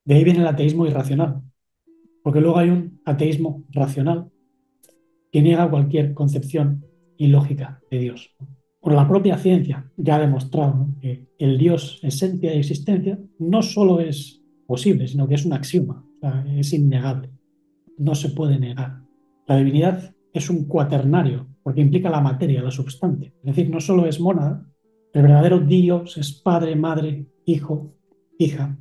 De ahí viene el ateísmo irracional, porque luego hay un ateísmo racional que niega cualquier concepción ilógica de Dios. Por la propia ciencia ya ha demostrado, ¿no?, que el Dios, esencia y existencia, no solo es posible, sino que es un axioma, o sea, es innegable, no se puede negar. La divinidad es un cuaternario, porque implica la materia, la substancia. Es decir, no solo es mónada, el verdadero Dios es padre, madre, hijo, hija.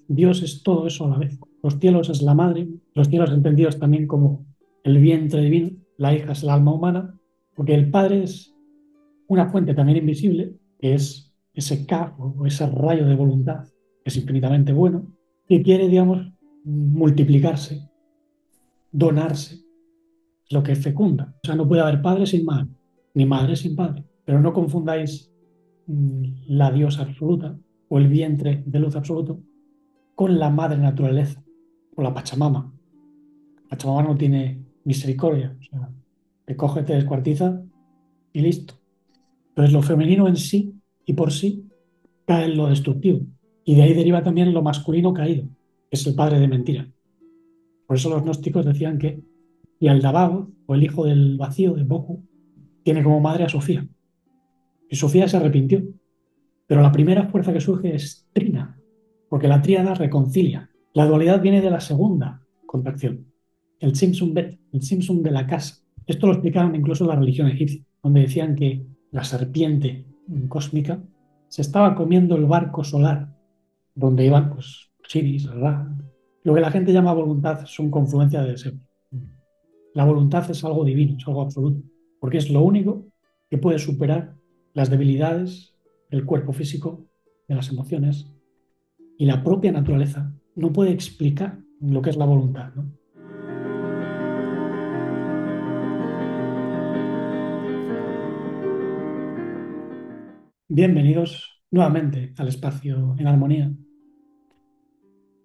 Dios es todo eso a la vez. Los cielos es la madre, los cielos entendidos también como el vientre divino, la hija es el alma humana, porque el padre es una fuente también invisible, que es ese K o ese rayo de voluntad, que es infinitamente bueno, que quiere, digamos, multiplicarse, donarse, lo que fecunda. O sea, no puede haber padre sin madre, ni madre sin padre. Pero no confundáis la diosa absoluta o el vientre de luz absoluto con la madre naturaleza o la Pachamama. Pachamama no tiene misericordia, o sea, te coge, te descuartiza y listo. Entonces lo femenino en sí y por sí cae en lo destructivo. Y de ahí deriva también lo masculino caído, que es el padre de mentira. Por eso los gnósticos decían que y al Dabago, o el hijo del vacío de Boku, tiene como madre a Sofía. Y Sofía se arrepintió. Pero la primera fuerza que surge es Trina, porque la tríada reconcilia. La dualidad viene de la segunda contracción, el Simsum Bet, el Simsum de la casa. Esto lo explicaron incluso en la religión egipcia, donde decían que la serpiente cósmica se estaba comiendo el barco solar, donde iban pues Osiris, Ra. Lo que la gente llama voluntad son confluencias de deseos. La voluntad es algo divino, es algo absoluto, porque es lo único que puede superar las debilidades del cuerpo físico, de las emociones, y la propia naturaleza no puede explicar lo que es la voluntad, ¿no? Bienvenidos nuevamente al espacio en armonía.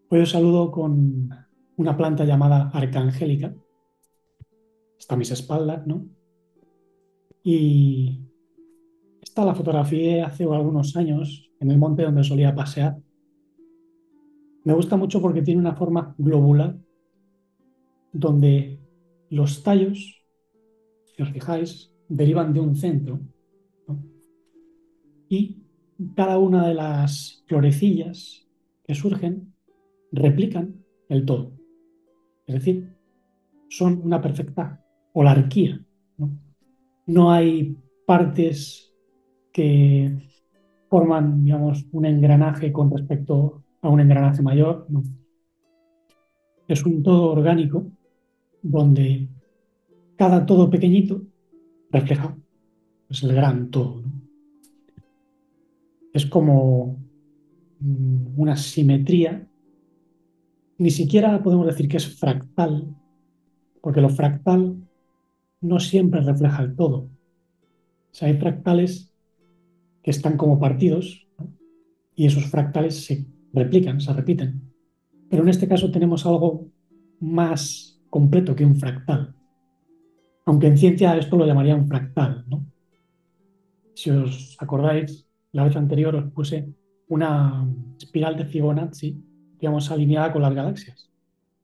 Hoy os saludo con una planta llamada arcangélica. Está a mis espaldas, ¿no? Y esta la fotografié hace algunos años en el monte donde solía pasear. Me gusta mucho porque tiene una forma globular donde los tallos, si os fijáis, derivan de un centro, ¿no? Y cada una de las florecillas que surgen replican el todo. Es decir, son una perfecta holarquía, ¿no? No hay partes que forman, digamos, un engranaje con respecto a un engranaje mayor, no. Es un todo orgánico donde cada todo pequeñito refleja pues, el gran todo, ¿no? Es como una simetría, ni siquiera podemos decir que es fractal, porque lo fractal no siempre refleja el todo. O sea, hay fractales que están como partidos, ¿no? Y esos fractales se replican, se repiten. Pero en este caso tenemos algo más completo que un fractal, aunque en ciencia esto lo llamarían fractal, ¿no? Si os acordáis, la vez anterior os puse una espiral de Fibonacci, digamos, alineada con las galaxias,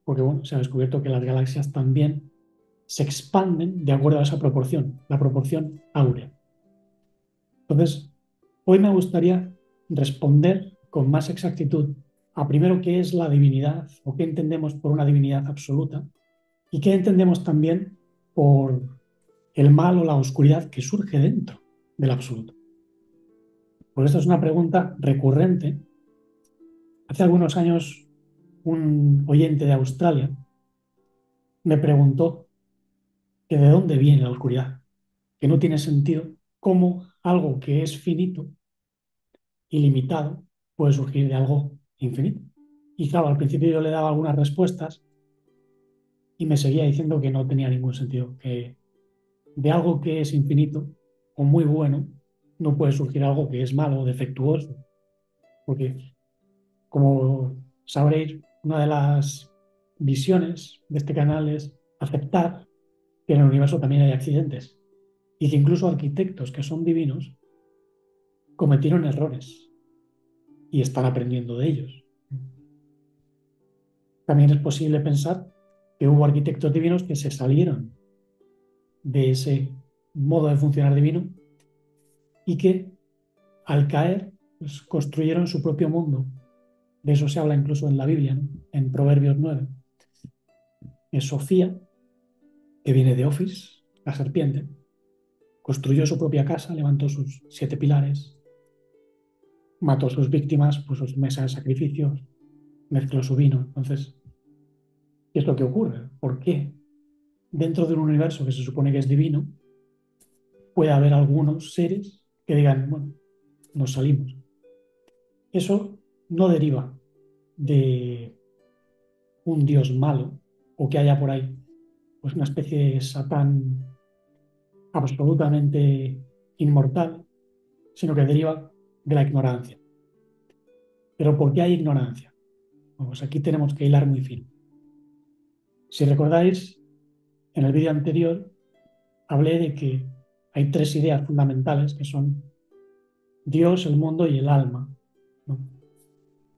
porque bueno, se ha descubierto que las galaxias también se expanden de acuerdo a esa proporción, la proporción áurea. Entonces, hoy me gustaría responder con más exactitud a primero qué es la divinidad o qué entendemos por una divinidad absoluta y qué entendemos también por el mal o la oscuridad que surge dentro del absoluto. Por esto es una pregunta recurrente. Hace algunos años un oyente de Australia me preguntó que de dónde viene la oscuridad, que no tiene sentido cómo algo que es finito, ilimitado, puede surgir de algo infinito. Y claro, al principio yo le daba algunas respuestas y me seguía diciendo que no tenía ningún sentido, que de algo que es infinito o muy bueno no puede surgir algo que es malo o defectuoso, porque como sabréis, una de las visiones de este canal es aceptar que en el universo también hay accidentes y que incluso arquitectos que son divinos cometieron errores y están aprendiendo de ellos. También es posible pensar que hubo arquitectos divinos que se salieron de ese modo de funcionar divino y que al caer pues, construyeron su propio mundo. De eso se habla incluso en la Biblia, ¿no? En Proverbios 9. Es Sofía, que viene de Ofis, la serpiente, construyó su propia casa, levantó sus 7 pilares, mató a sus víctimas, puso su mesa de sacrificios, mezcló su vino. Entonces, ¿qué es lo que ocurre? ¿Por qué dentro de un universo que se supone que es divino puede haber algunos seres que digan, bueno, nos salimos? Eso no deriva de un dios malo o que haya por ahí pues una especie de Satán absolutamente inmortal, sino que deriva de la ignorancia. ¿Pero por qué hay ignorancia? Pues aquí tenemos que hilar muy fino. Si recordáis, en el vídeo anterior hablé de que hay 3 ideas fundamentales que son Dios, el mundo y el alma, ¿no?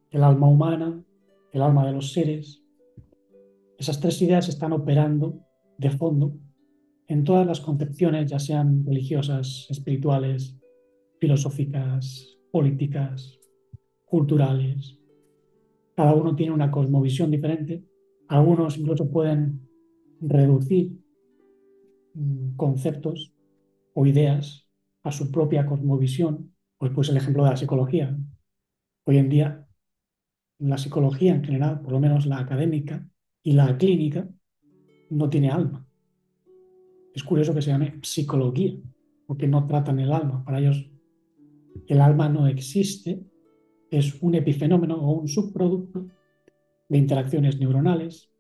El alma humana, el alma de los seres. Esas 3 ideas están operando de fondo en todas las concepciones, ya sean religiosas, espirituales, filosóficas, políticas, culturales. Cada uno tiene una cosmovisión diferente. Algunos incluso pueden reducir conceptos o ideas a su propia cosmovisión. Pues el ejemplo de la psicología. Hoy en día, la psicología en general, por lo menos la académica y la clínica, no tiene alma. Es curioso que se llame psicología, porque no tratan el alma. Para ellos, el alma no existe, es un epifenómeno o un subproducto de interacciones neuronales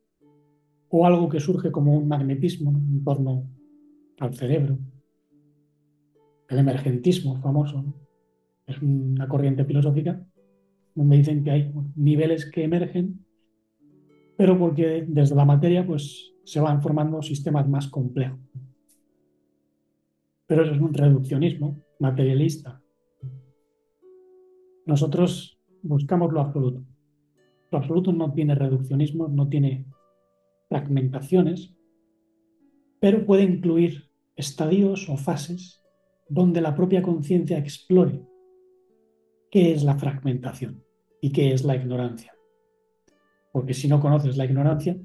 o algo que surge como un magnetismo, ¿no? En torno al cerebro. El emergentismo famoso, ¿no? Es una corriente filosófica donde dicen que hay niveles que emergen, pero porque desde la materia pues, se van formando sistemas más complejos. Pero eso es un reduccionismo materialista. Nosotros buscamos lo absoluto. Lo absoluto no tiene reduccionismo, no tiene fragmentaciones, pero puede incluir estadios o fases donde la propia conciencia explore qué es la fragmentación y qué es la ignorancia. Porque si no conoces la ignorancia,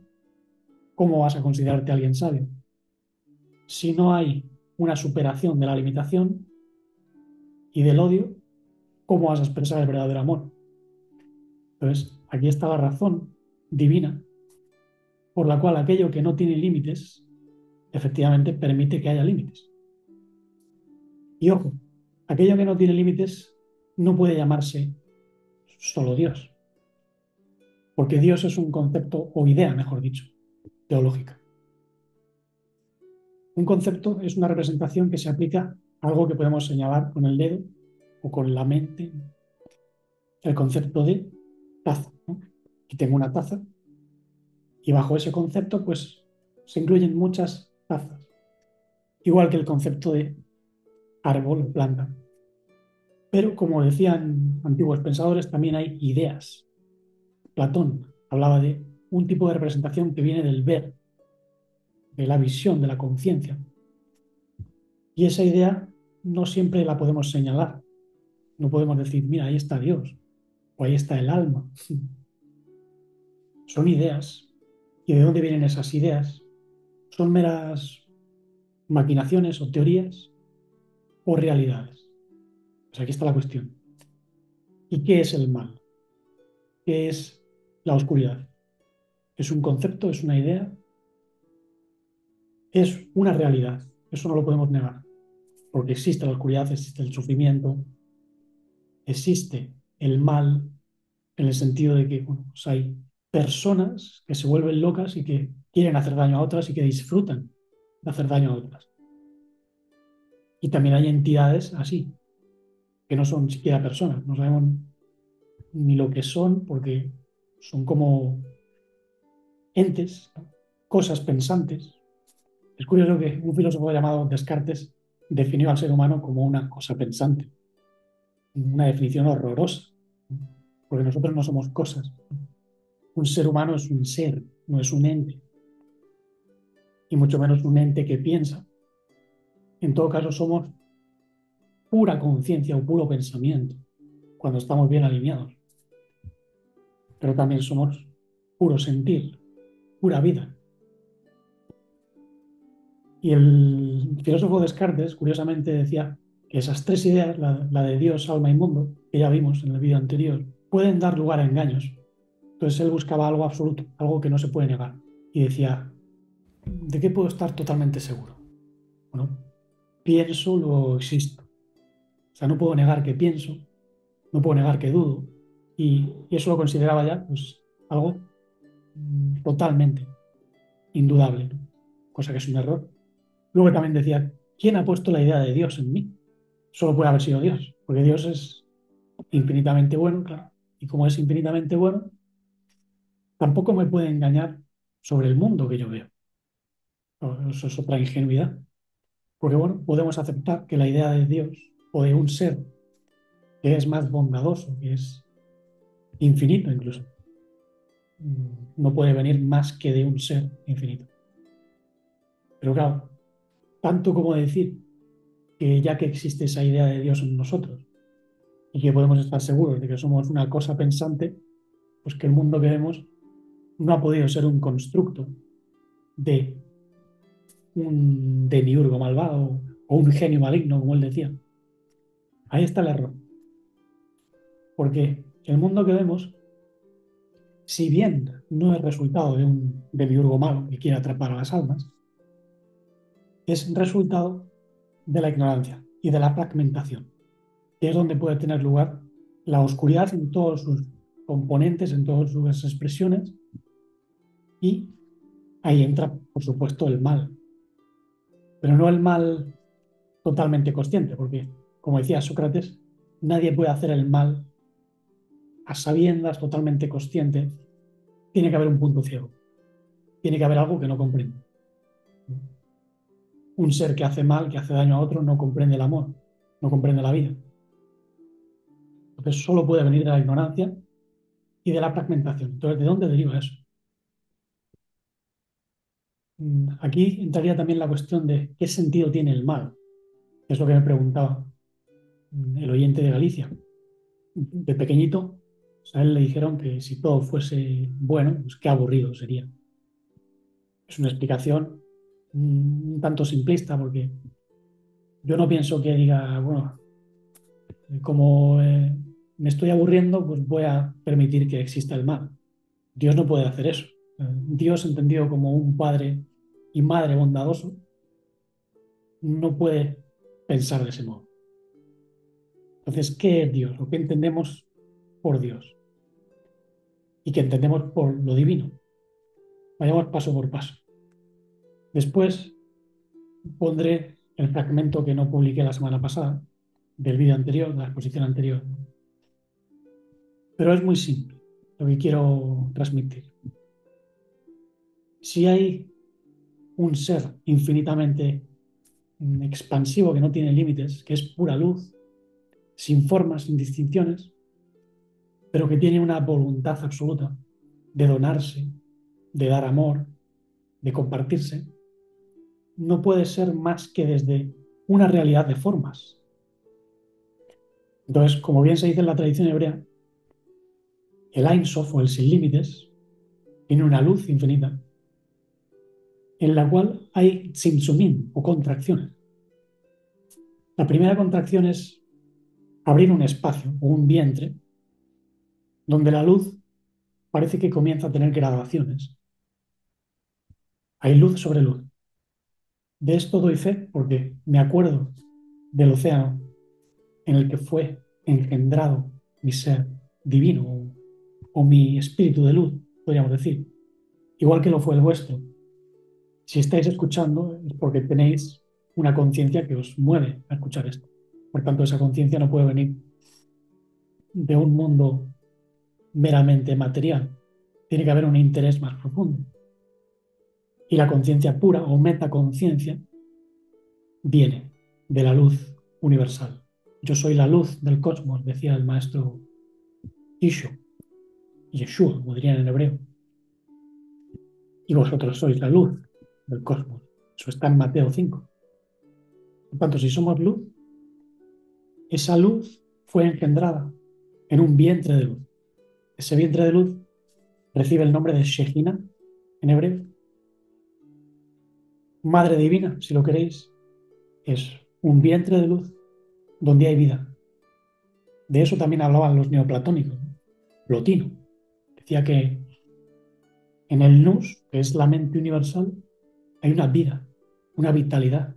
¿cómo vas a considerarte alguien sabio? Si no hay una superación de la limitación y del odio, ¿cómo vas a expresar el verdadero amor? Entonces, aquí está la razón divina por la cual aquello que no tiene límites, efectivamente permite que haya límites. Y ojo, aquello que no tiene límites no puede llamarse solo Dios, porque Dios es un concepto o idea, mejor dicho, teológica. Un concepto es una representación que se aplica a algo que podemos señalar con el dedo o con la mente. El concepto de taza, ¿no? Y tengo una taza y bajo ese concepto pues se incluyen muchas tazas, igual que el concepto de árbol o planta. Pero como decían antiguos pensadores, también hay ideas. Platón hablaba de un tipo de representación que viene del ver, de la visión, de la conciencia. Y esa idea no siempre la podemos señalar. No podemos decir, mira, ahí está Dios o ahí está el alma. Son ideas. ¿Y de dónde vienen esas ideas? ¿Son meras maquinaciones o teorías o realidades? Pues aquí está la cuestión. ¿Y qué es el mal? ¿Qué es la oscuridad? ¿Es un concepto? ¿Es una idea? Es una realidad. Eso no lo podemos negar. Porque existe la oscuridad, existe el sufrimiento, existe el mal, en el sentido de que bueno, pues hay personas que se vuelven locas y que quieren hacer daño a otras y que disfrutan de hacer daño a otras. Y también hay entidades así, que no son siquiera personas, no sabemos ni lo que son porque son como entes, ¿no? Cosas pensantes. Es curioso que un filósofo llamado Descartes definió al ser humano como una cosa pensante, una definición horrorosa, porque nosotros no somos cosas. Un ser humano es un ser, no es un ente, y mucho menos un ente que piensa. En todo caso, somos pura conciencia o puro pensamiento cuando estamos bien alineados, pero también somos puro sentir, pura vida. Y el filósofo Descartes, curiosamente, decía que esas tres ideas, la de Dios, alma y mundo, que ya vimos en el vídeo anterior, pueden dar lugar a engaños. Entonces él buscaba algo absoluto, algo que no se puede negar. Y decía, ¿de qué puedo estar totalmente seguro? Bueno, pienso, luego existo. O sea, no puedo negar que pienso, no puedo negar que dudo. Y eso lo consideraba ya pues, algo totalmente indudable, ¿no? Cosa que es un error. Luego también decía, ¿quién ha puesto la idea de Dios en mí? Solo puede haber sido Dios, porque Dios es infinitamente bueno, claro. Y como es infinitamente bueno, tampoco me puede engañar sobre el mundo que yo veo. Eso es otra ingenuidad. Porque bueno, podemos aceptar que la idea de Dios o de un ser que es más bondadoso, que es infinito incluso, no puede venir más que de un ser infinito. Pero claro, tanto como decir que ya que existe esa idea de Dios en nosotros y que podemos estar seguros de que somos una cosa pensante, pues que el mundo que vemos no ha podido ser un constructo de un demiurgo malvado o un genio maligno, como él decía. Ahí está el error. Porque el mundo que vemos, si bien no es resultado de un demiurgo malo que quiere atrapar a las almas, es resultado de la ignorancia y de la fragmentación, que es donde puede tener lugar la oscuridad en todos sus componentes, en todas sus expresiones, y ahí entra, por supuesto, el mal, pero no el mal totalmente consciente, porque, como decía Sócrates, nadie puede hacer el mal a sabiendas, totalmente consciente. Tiene que haber un punto ciego, tiene que haber algo que no comprende. Un ser que hace mal, que hace daño a otro, no comprende el amor, no comprende la vida. Entonces solo puede venir de la ignorancia y de la fragmentación. Entonces, ¿de dónde deriva eso? Aquí entraría también la cuestión de qué sentido tiene el mal, que es lo que me preguntaba el oyente de Galicia. De pequeñito, a él le dijeron que si todo fuese bueno, pues qué aburrido sería. Es una explicación un tanto simplista, porque yo no pienso que diga, bueno, como me estoy aburriendo, pues voy a permitir que exista el mal. Dios no puede hacer eso. Dios, entendido como un padre y madre bondadoso, no puede pensar de ese modo. Entonces, ¿qué es Dios? Lo que entendemos por Dios y que entendemos por lo divino. Vayamos paso por paso. Después pondré el fragmento que no publiqué la semana pasada del vídeo anterior, de la exposición anterior. Pero es muy simple lo que quiero transmitir. Si hay un ser infinitamente expansivo que no tiene límites, que es pura luz, sin formas, sin distinciones, pero que tiene una voluntad absoluta de donarse, de dar amor, de compartirse, no puede ser más que desde una realidad de formas. Entonces, como bien se dice en la tradición hebrea, el Ein Sof o el sin límites tiene una luz infinita en la cual hay tzimtzumim o contracciones. La primera contracción es abrir un espacio o un vientre donde la luz parece que comienza a tener gradaciones. Hay luz sobre luz. De esto doy fe porque me acuerdo del océano en el que fue engendrado mi ser divino o mi espíritu de luz, podríamos decir, igual que lo fue el vuestro. Si estáis escuchando es porque tenéis una conciencia que os mueve a escuchar esto. Por tanto, esa conciencia no puede venir de un mundo meramente material. Tiene que haber un interés más profundo. Y la conciencia pura o metaconciencia viene de la luz universal. Yo soy la luz del cosmos, decía el maestro Yeshua, como dirían en hebreo. y vosotros sois la luz del cosmos. Eso está en Mateo 5. Por tanto, si somos luz, esa luz fue engendrada en un vientre de luz. Ese vientre de luz recibe el nombre de Shejina en hebreo, Madre Divina, si lo queréis. Es un vientre de luz donde hay vida. De eso también hablaban los neoplatónicos, ¿no? Plotino decía que en el nous, que es la mente universal, hay una vida, una vitalidad.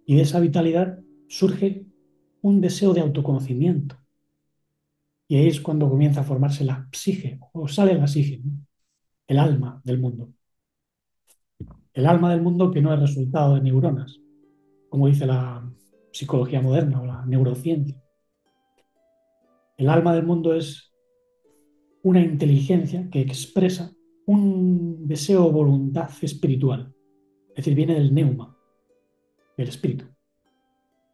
Y de esa vitalidad surge un deseo de autoconocimiento. Y ahí es cuando comienza a formarse la psique, o sale la psique, ¿no? El alma del mundo. El alma del mundo que no es resultado de neuronas, como dice la psicología moderna o la neurociencia. El alma del mundo es una inteligencia que expresa un deseo o voluntad espiritual. Es decir, viene del neuma, del espíritu.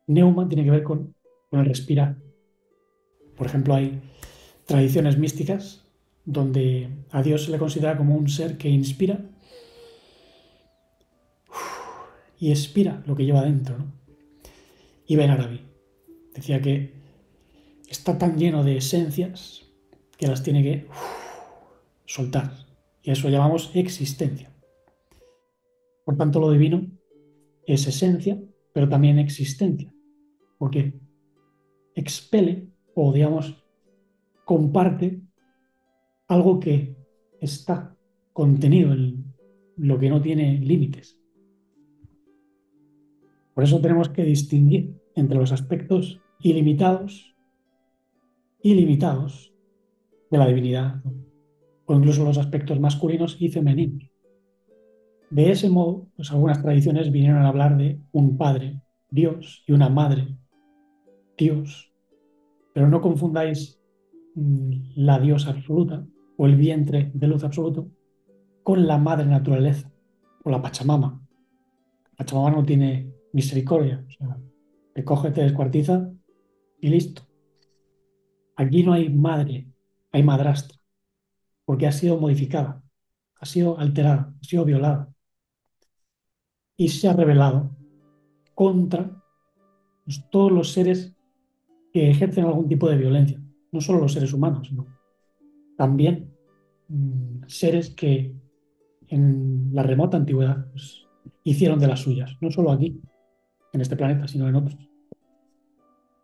Neuma tiene que ver con el respirar. Por ejemplo, hay tradiciones místicas donde a Dios se le considera como un ser que inspira y expira lo que lleva dentro, ¿no? Ibn Arabi decía que está tan lleno de esencias que las tiene que soltar. Y a eso llamamos existencia. Por tanto, lo divino es esencia, pero también existencia, porque expele o, digamos, comparte algo que está contenido en lo que no tiene límites. Por eso tenemos que distinguir entre los aspectos ilimitados y limitados de la divinidad, ¿no? O incluso los aspectos masculinos y femeninos. De ese modo, pues algunas tradiciones vinieron a hablar de un padre, Dios, y una madre, Dios. Pero no confundáis la diosa absoluta o el vientre de luz absoluto con la madre naturaleza o la Pachamama. La Pachamama no tiene misericordia, o sea, te coge, te descuartiza y listo. Aquí no hay madre, hay madrastra, porque ha sido modificada, ha sido alterada, ha sido violada y se ha rebelado contra pues, todos los seres que ejercen algún tipo de violencia, no solo los seres humanos, sino también seres que en la remota antigüedad pues, hicieron de las suyas, no solo aquí, en este planeta, sino en otros.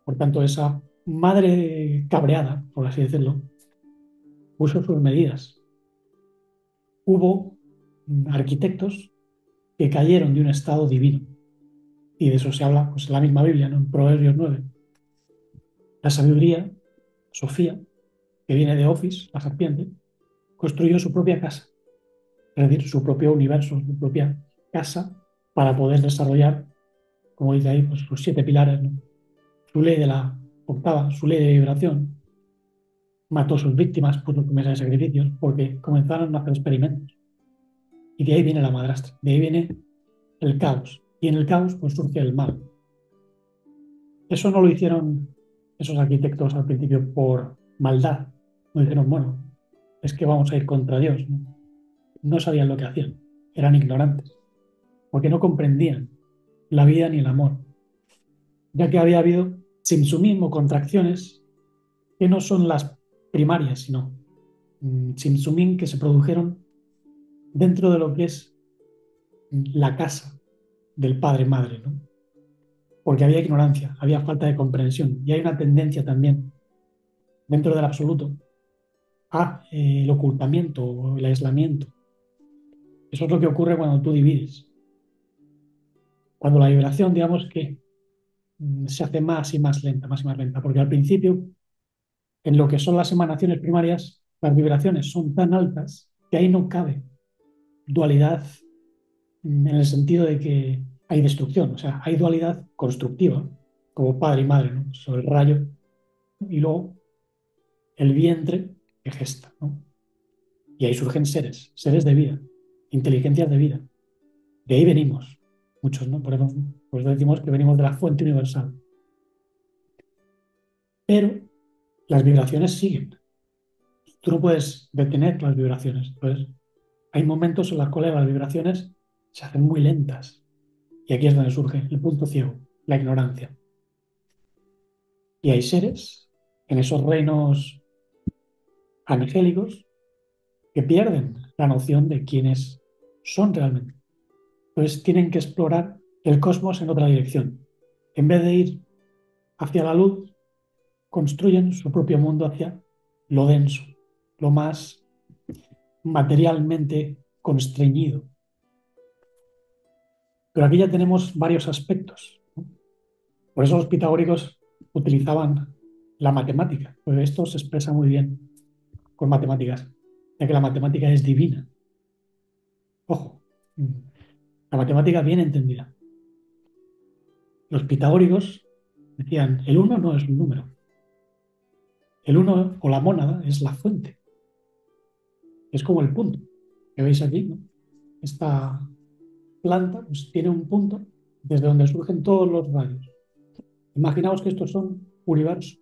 Por tanto, esa madre cabreada, por así decirlo, puso sus medidas. Hubo arquitectos que cayeron de un estado divino, y de eso se habla pues, en la misma Biblia, ¿no? En Proverbios 9. La sabiduría, Sofía, que viene de Ofis, la serpiente, construyó su propia casa, es decir, su propio universo, su propia casa, para poder desarrollar, como dice ahí, pues, sus 7 pilares, ¿no? Su ley de la octava, su ley de vibración, mató a sus víctimas, puso promesa de sacrificios, porque comenzaron a hacer experimentos. Y de ahí viene la madrastra, de ahí viene el caos. Y en el caos pues surge el mal. Eso no lo hicieron esos arquitectos al principio por maldad. No dijeron, bueno, es que vamos a ir contra Dios. No, no sabían lo que hacían, eran ignorantes, porque no comprendían la vida ni el amor, ya que había habido simsumismo, contracciones que no son las primarias, sino simsumín que se produjeron dentro de lo que es la casa del padre-madre, ¿no? Porque había ignorancia, había falta de comprensión y hay una tendencia también dentro del absoluto a el ocultamiento o el aislamiento. Eso es lo que ocurre cuando tú divides. Cuando la vibración, digamos que se hace más y más lenta, más y más lenta, porque al principio, en lo que son las emanaciones primarias, las vibraciones son tan altas que ahí no cabe dualidad en el sentido de que hay destrucción, o sea, hay dualidad constructiva, como padre y madre, ¿no? Sobre el rayo y luego el vientre que gesta, ¿no? Y ahí surgen seres, seres de vida, inteligencias de vida. De ahí venimos, muchos, ¿no? Por eso pues decimos que venimos de la fuente universal. Pero las vibraciones siguen. Tú no puedes detener las vibraciones. Pues hay momentos en los cuales las vibraciones se hacen muy lentas. Y aquí es donde surge el punto ciego, la ignorancia. Y hay seres en esos reinos angélicos que pierden la noción de quiénes son realmente. Entonces tienen que explorar el cosmos en otra dirección. En vez de ir hacia la luz, construyen su propio mundo hacia lo denso, lo más materialmente constreñido. Pero aquí ya tenemos varios aspectos, ¿no? Por eso los pitagóricos utilizaban la matemática, porque esto se expresa muy bien con matemáticas, ya que la matemática es divina. Ojo, la matemática bien entendida. Los pitagóricos decían, el uno no es un número, el uno o la mónada es la fuente, es como el punto que veis aquí, ¿no? Esta planta pues, tiene un punto desde donde surgen todos los rayos. Imaginaos que estos son universos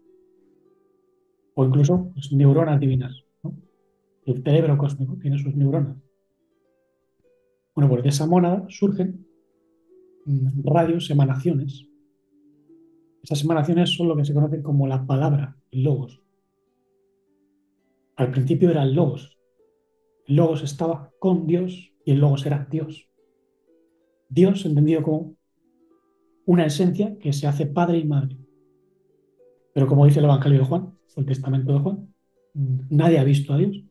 o incluso pues, neuronas divinas, ¿no? El cerebro cósmico tiene sus neuronas. Bueno, pues de esa mónada surgen radios, emanaciones. Esas emanaciones son lo que se conocen como la palabra, el logos. Al principio era el logos. El logos estaba con Dios y el logos era Dios. Dios entendido como una esencia que se hace padre y madre. Pero como dice el Evangelio de Juan, o el Testamento de Juan, nadie ha visto a Dios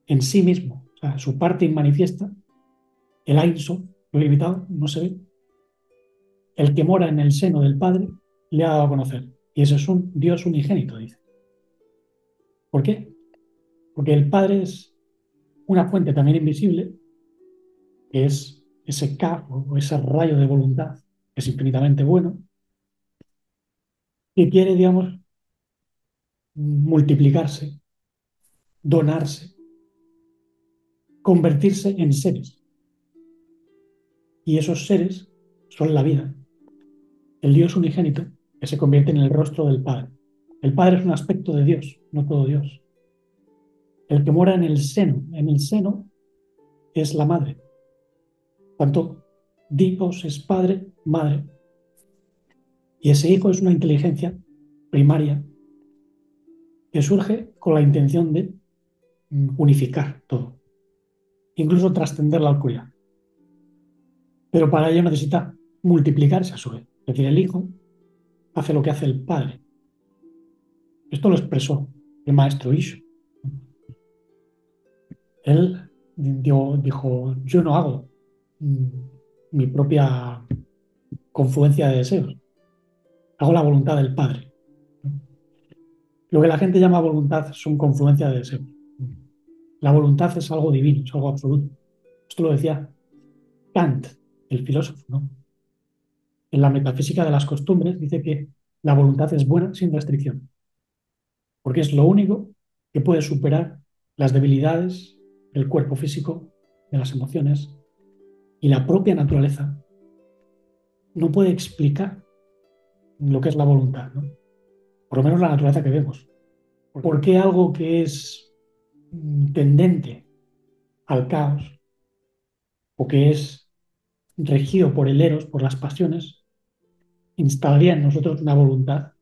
en sí mismo. O sea, su parte inmanifiesta, el Ein Sof, lo ilimitado, no se ve. El que mora en el seno del Padre le ha dado a conocer. Y ese es un Dios unigénito, dice. ¿Por qué? Porque el Padre es una fuente también invisible, que es ese K o ese rayo de voluntad, que es infinitamente bueno, que quiere, digamos, multiplicarse, donarse, convertirse en seres. Y esos seres son la vida, el Dios unigénito que se convierte en el rostro del Padre. El Padre es un aspecto de Dios, no todo Dios. El que mora en el seno es la madre. Tanto Dios es padre, madre, y ese hijo es una inteligencia primaria que surge con la intención de unificar todo, incluso trascender la oscuridad. Pero para ello necesita multiplicarse a su vez. Es decir, el hijo hace lo que hace el padre. Esto lo expresó el maestro Isho. Él dijo, yo no hago mm, mi propia confluencia de deseos, hago la voluntad del Padre. Lo que la gente llama voluntad son confluencia de deseos. La voluntad es algo divino, es algo absoluto. Esto lo decía Kant, el filósofo, ¿no? En la metafísica de las costumbres dice que la voluntad es buena sin restricción, porque es lo único que puede superar las debilidades del cuerpo físico, de las emociones, y la propia naturaleza no puede explicar lo que es la voluntad, ¿no? Por lo menos la naturaleza que vemos. ¿Por qué algo que es tendente al caos o que es regido por el eros, por las pasiones, instalaría en nosotros una voluntad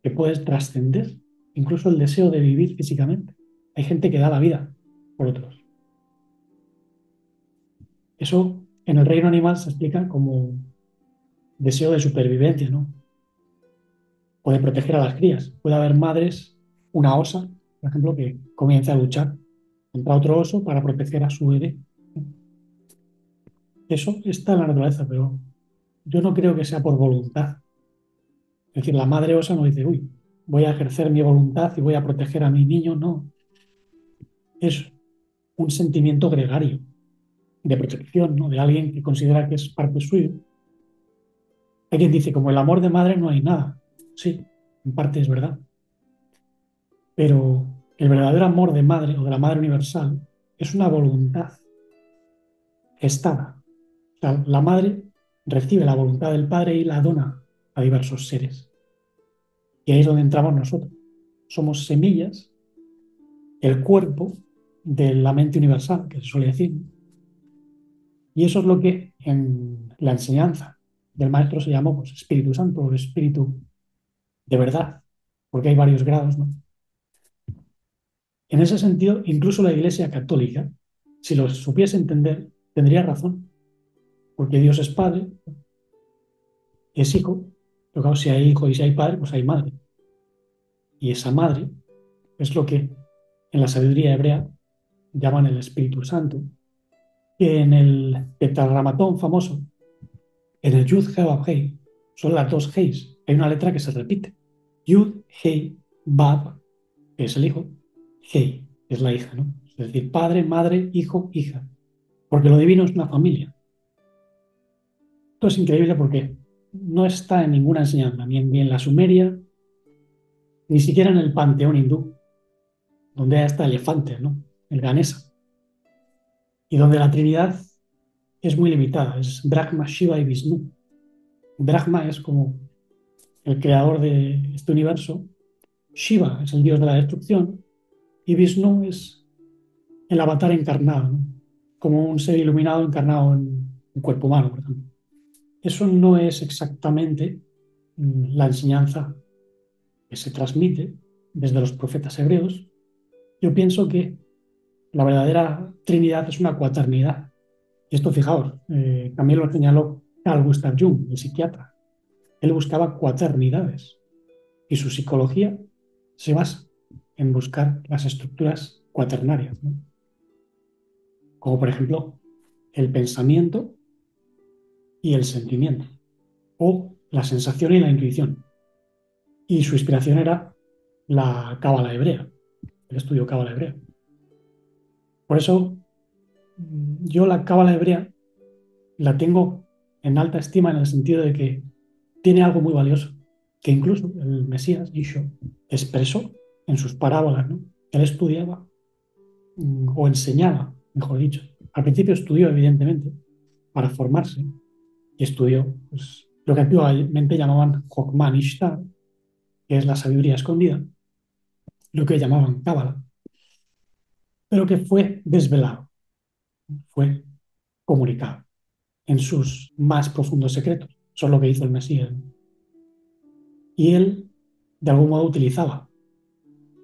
que puede trascender incluso el deseo de vivir físicamente? Hay gente que da la vida por otros. Eso en el reino animal se explica como deseo de supervivencia, ¿no? O de proteger a las crías. Puede haber madres, una osa, por ejemplo, que comienza a luchar contra otro oso para proteger a su bebé. Eso está en la naturaleza, pero yo no creo que sea por voluntad. Es decir, la madre osa no dice, uy, voy a ejercer mi voluntad y voy a proteger a mi niño. No, es un sentimiento gregario de protección, ¿no? De alguien que considera que es parte suyo. Hay quien dice, como el amor de madre no hay nada. Sí, en parte es verdad. Pero el verdadero amor de madre o de la madre universal es una voluntad gestada. O sea, la madre recibe la voluntad del padre y la dona a diversos seres. Y ahí es donde entramos nosotros. Somos semillas, el cuerpo de la mente universal, que se suele decir. Y eso es lo que en la enseñanza del maestro se llamó pues, Espíritu Santo o Espíritu de verdad, porque hay varios grados, ¿no? En ese sentido, incluso la Iglesia Católica, si lo supiese entender, tendría razón, porque Dios es Padre, es Hijo, pero claro, si hay Hijo y si hay Padre, pues hay Madre. Y esa Madre es lo que en la sabiduría hebrea llaman el Espíritu Santo, que en el tetragramatón famoso, en el Yud, He, Vav, Hei, son las dos Heis. Hay una letra que se repite. Yud, Hei, Vav, que es el hijo, Hei, que es la hija, ¿no? Es decir, padre, madre, hijo, hija. Porque lo divino es una familia. Esto es increíble porque no está en ninguna enseñanza, ni en la Sumeria, ni siquiera en el panteón hindú, donde hay hasta elefantes, ¿no? El Ganesa. Y donde la Trinidad es muy limitada, es Brahma, Shiva y Vishnu. Brahma es como el creador de este universo, Shiva es el dios de la destrucción y Vishnu es el avatar encarnado, ¿no? Como un ser iluminado encarnado en un cuerpo humano, por ejemplo. Eso no es exactamente la enseñanza que se transmite desde los profetas hebreos. Yo pienso que la verdadera Trinidad es una cuaternidad. Y esto, fijaos, también lo señaló Carl Gustav Jung, el psiquiatra. Él buscaba cuaternidades y su psicología se basa en buscar las estructuras cuaternarias, ¿no? Como por ejemplo el pensamiento y el sentimiento, o la sensación y la intuición. Y su inspiración era la cábala hebrea, el estudio cábala hebrea. Por eso yo la cábala hebrea la tengo en alta estima en el sentido de que tiene algo muy valioso, que incluso el Mesías, Yeshua, expresó en sus parábolas, ¿no? Él estudiaba o enseñaba, mejor dicho. Al principio estudió, evidentemente, para formarse, y estudió pues, lo que antiguamente llamaban Chokmah Ishtar, que es la sabiduría escondida, lo que llamaban Cábala, pero que fue desvelado, fue comunicado en sus más profundos secretos. Eso es lo que hizo el Mesías. Y él, de algún modo, utilizaba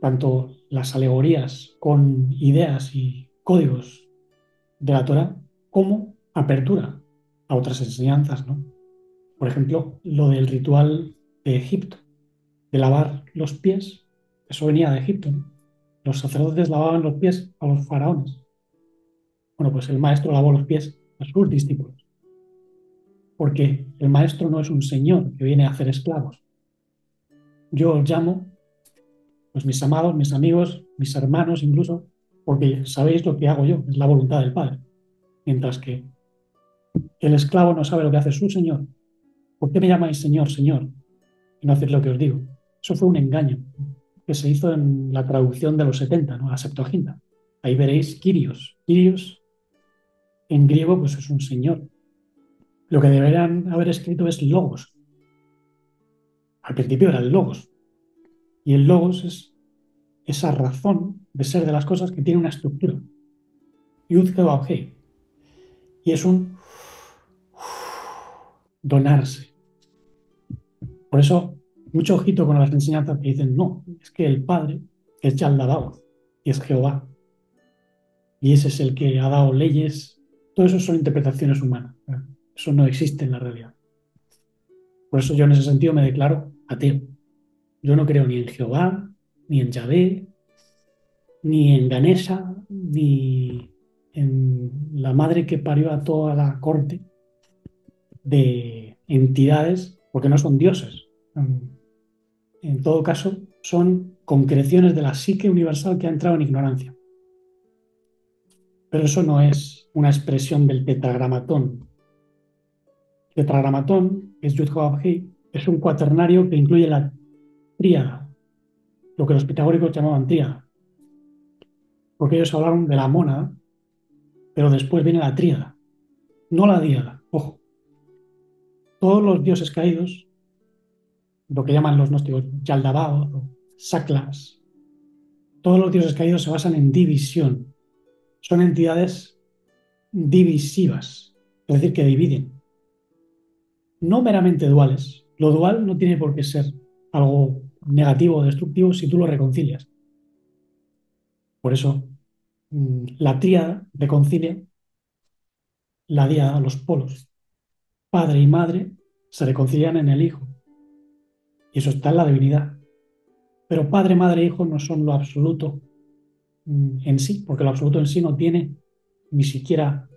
tanto las alegorías con ideas y códigos de la Torah como apertura a otras enseñanzas, ¿no? Por ejemplo, lo del ritual de Egipto, de lavar los pies, eso venía de Egipto, ¿no? Los sacerdotes lavaban los pies a los faraones. Bueno, pues el maestro lavó los pies a sus discípulos, porque el maestro no es un señor que viene a hacer esclavos. Yo os llamo, pues mis amados, mis amigos, mis hermanos incluso, porque sabéis lo que hago yo, es la voluntad del Padre. Mientras que el esclavo no sabe lo que hace su señor. ¿Por qué me llamáis señor, señor? Y no hacéis lo que os digo. Eso fue un engaño que se hizo en la traducción de los 70, ¿no? La Septuaginta. Ahí veréis Kyrios. Kyrios en griego pues es un señor. Lo que deberían haber escrito es logos. Al principio era el logos. Y el logos es esa razón de ser de las cosas que tiene una estructura. Yud, He, Vav, Hei. Y es un donarse. Por eso, mucho ojito con las enseñanzas que dicen, no, es que el Padre es Yaldabaoth y es Jehová. Y ese es el que ha dado leyes. Todo eso son interpretaciones humanas. Eso no existe en la realidad. Por eso yo en ese sentido me declaro ateo. Yo no creo ni en Jehová, ni en Yahvé, ni en Ganesha, ni en la madre que parió a toda la corte de entidades, porque no son dioses. En todo caso, son concreciones de la psique universal que ha entrado en ignorancia. Pero eso no es una expresión del tetragramatón. El tetragramatón, que es Yud Vav Hei, es un cuaternario que incluye la tríada, lo que los pitagóricos llamaban tríada, porque ellos hablaron de la mónada, pero después viene la tríada, no la díada. Ojo, todos los dioses caídos, lo que llaman los gnósticos Yaldabaoth o Saklas, todos los dioses caídos se basan en división. son entidades divisivas, es decir, que dividen, no meramente duales. Lo dual no tiene por qué ser algo negativo o destructivo si tú lo reconcilias. Por eso, la tríada reconcilia la diada, los polos. Padre y madre se reconcilian en el hijo, y eso está en la divinidad. Pero padre, madre e hijo no son lo absoluto en sí, porque lo absoluto en sí no tiene ni siquiera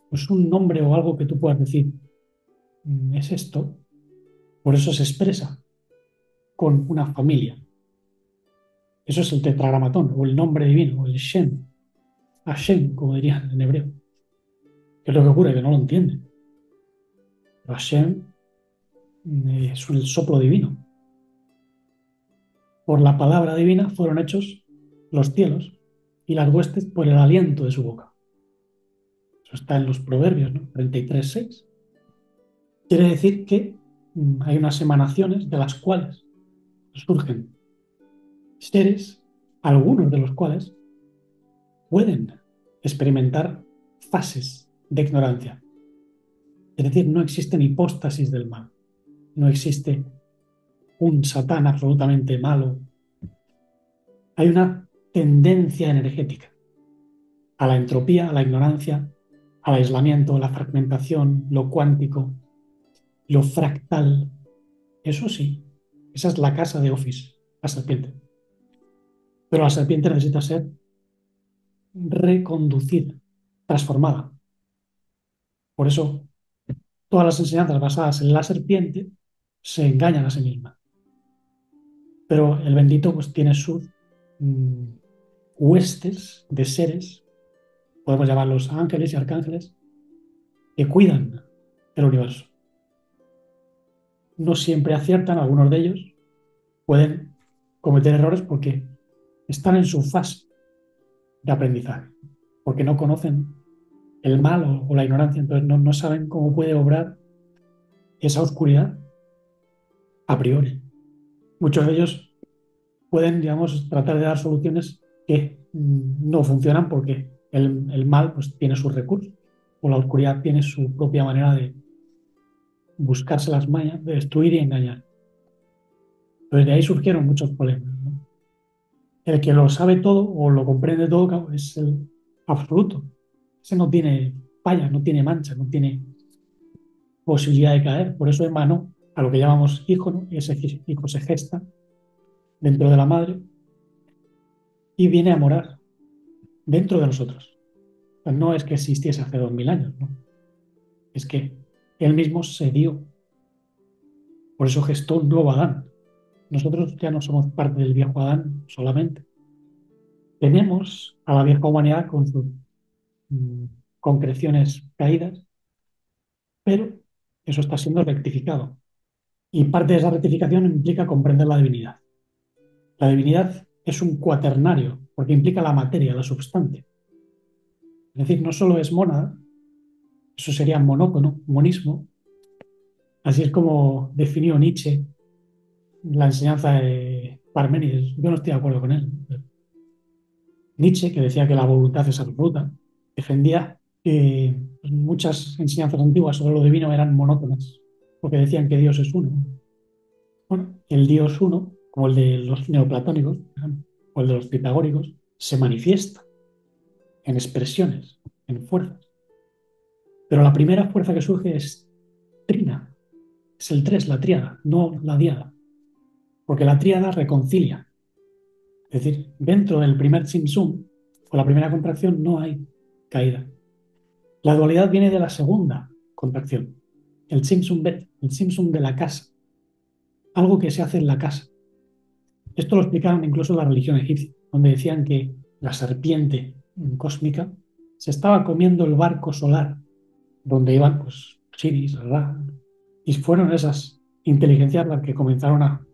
pues, un nombre o algo que tú puedas decir, es esto. Por eso se expresa con una familia. Eso es el tetragramatón, o el nombre divino, o el Shem, Hashem, como dirían en hebreo. ¿Qué es lo que ocurre? Que no lo entienden. Pero Hashem es el soplo divino. Por la palabra divina fueron hechos los cielos y las huestes por el aliento de su boca. Eso está en los Proverbios, ¿no? 33:6. Quiere decir que hay unas emanaciones de las cuales surgen seres, algunos de los cuales pueden experimentar fases de ignorancia. Es decir, no existen hipóstasis del mal. No existe un Satán absolutamente malo. Hay una tendencia energética a la entropía, a la ignorancia, al aislamiento, a la fragmentación, lo cuántico, lo fractal. Eso sí, esa es la casa de Office, la serpiente. Pero la serpiente necesita ser reconducida, transformada. Por eso, todas las enseñanzas basadas en la serpiente se engañan a sí mismas. Pero el bendito pues tiene sus mm, huestes de seres, podemos llamarlos ángeles y arcángeles, que cuidan el universo. No siempre aciertan, algunos de ellos pueden cometer errores porque están en su fase de aprendizaje, porque no conocen el mal o la ignorancia, entonces no saben cómo puede obrar esa oscuridad a priori. Muchos de ellos pueden, digamos, tratar de dar soluciones que no funcionan porque el mal pues, tiene sus recursos o la oscuridad tiene su propia manera de buscarse las mañas, de destruir y engañar. Entonces de ahí surgieron muchos problemas, ¿no? El que lo sabe todo o lo comprende todo claro, es el absoluto. Ese no tiene falla, no tiene mancha, no tiene posibilidad de caer. Por eso emanó a lo que llamamos hijo, ¿no? Y ese hijo se gesta dentro de la madre y viene a morar dentro de nosotros. O sea, no es que existiese hace 2000 años, ¿no? Es que él mismo se dio. Por eso gestó un nuevo Adán. Nosotros ya no somos parte del viejo Adán solamente. Tenemos a la vieja humanidad con sus mm, concreciones caídas, pero eso está siendo rectificado. Y parte de esa rectificación implica comprender la divinidad. La divinidad es un cuaternario, porque implica la materia, la substancia. Es decir, no solo es mónada, eso sería monótono, monismo. Así es como definió Nietzsche la enseñanza de Parménides. Yo no estoy de acuerdo con él. Nietzsche, que decía que la voluntad es absoluta, defendía que muchas enseñanzas antiguas sobre lo divino eran monótonas, porque decían que Dios es uno. Bueno, el Dios uno, como el de los neoplatónicos, por ejemplo, o el de los pitagóricos, se manifiesta en expresiones, en fuerzas. Pero la primera fuerza que surge es trina, es el tres, la tríada, no la diada, porque la tríada reconcilia. Es decir, dentro del primer Tsimsum, o la primera contracción, no hay caída. La dualidad viene de la segunda contracción, el Tsimsum Bet, el Tsimsum de la casa, algo que se hace en la casa. Esto lo explicaron incluso en la religión egipcia, donde decían que la serpiente cósmica se estaba comiendo el barco solar, donde iban pues, Osiris, Ra, y fueron esas inteligencias las que comenzaron a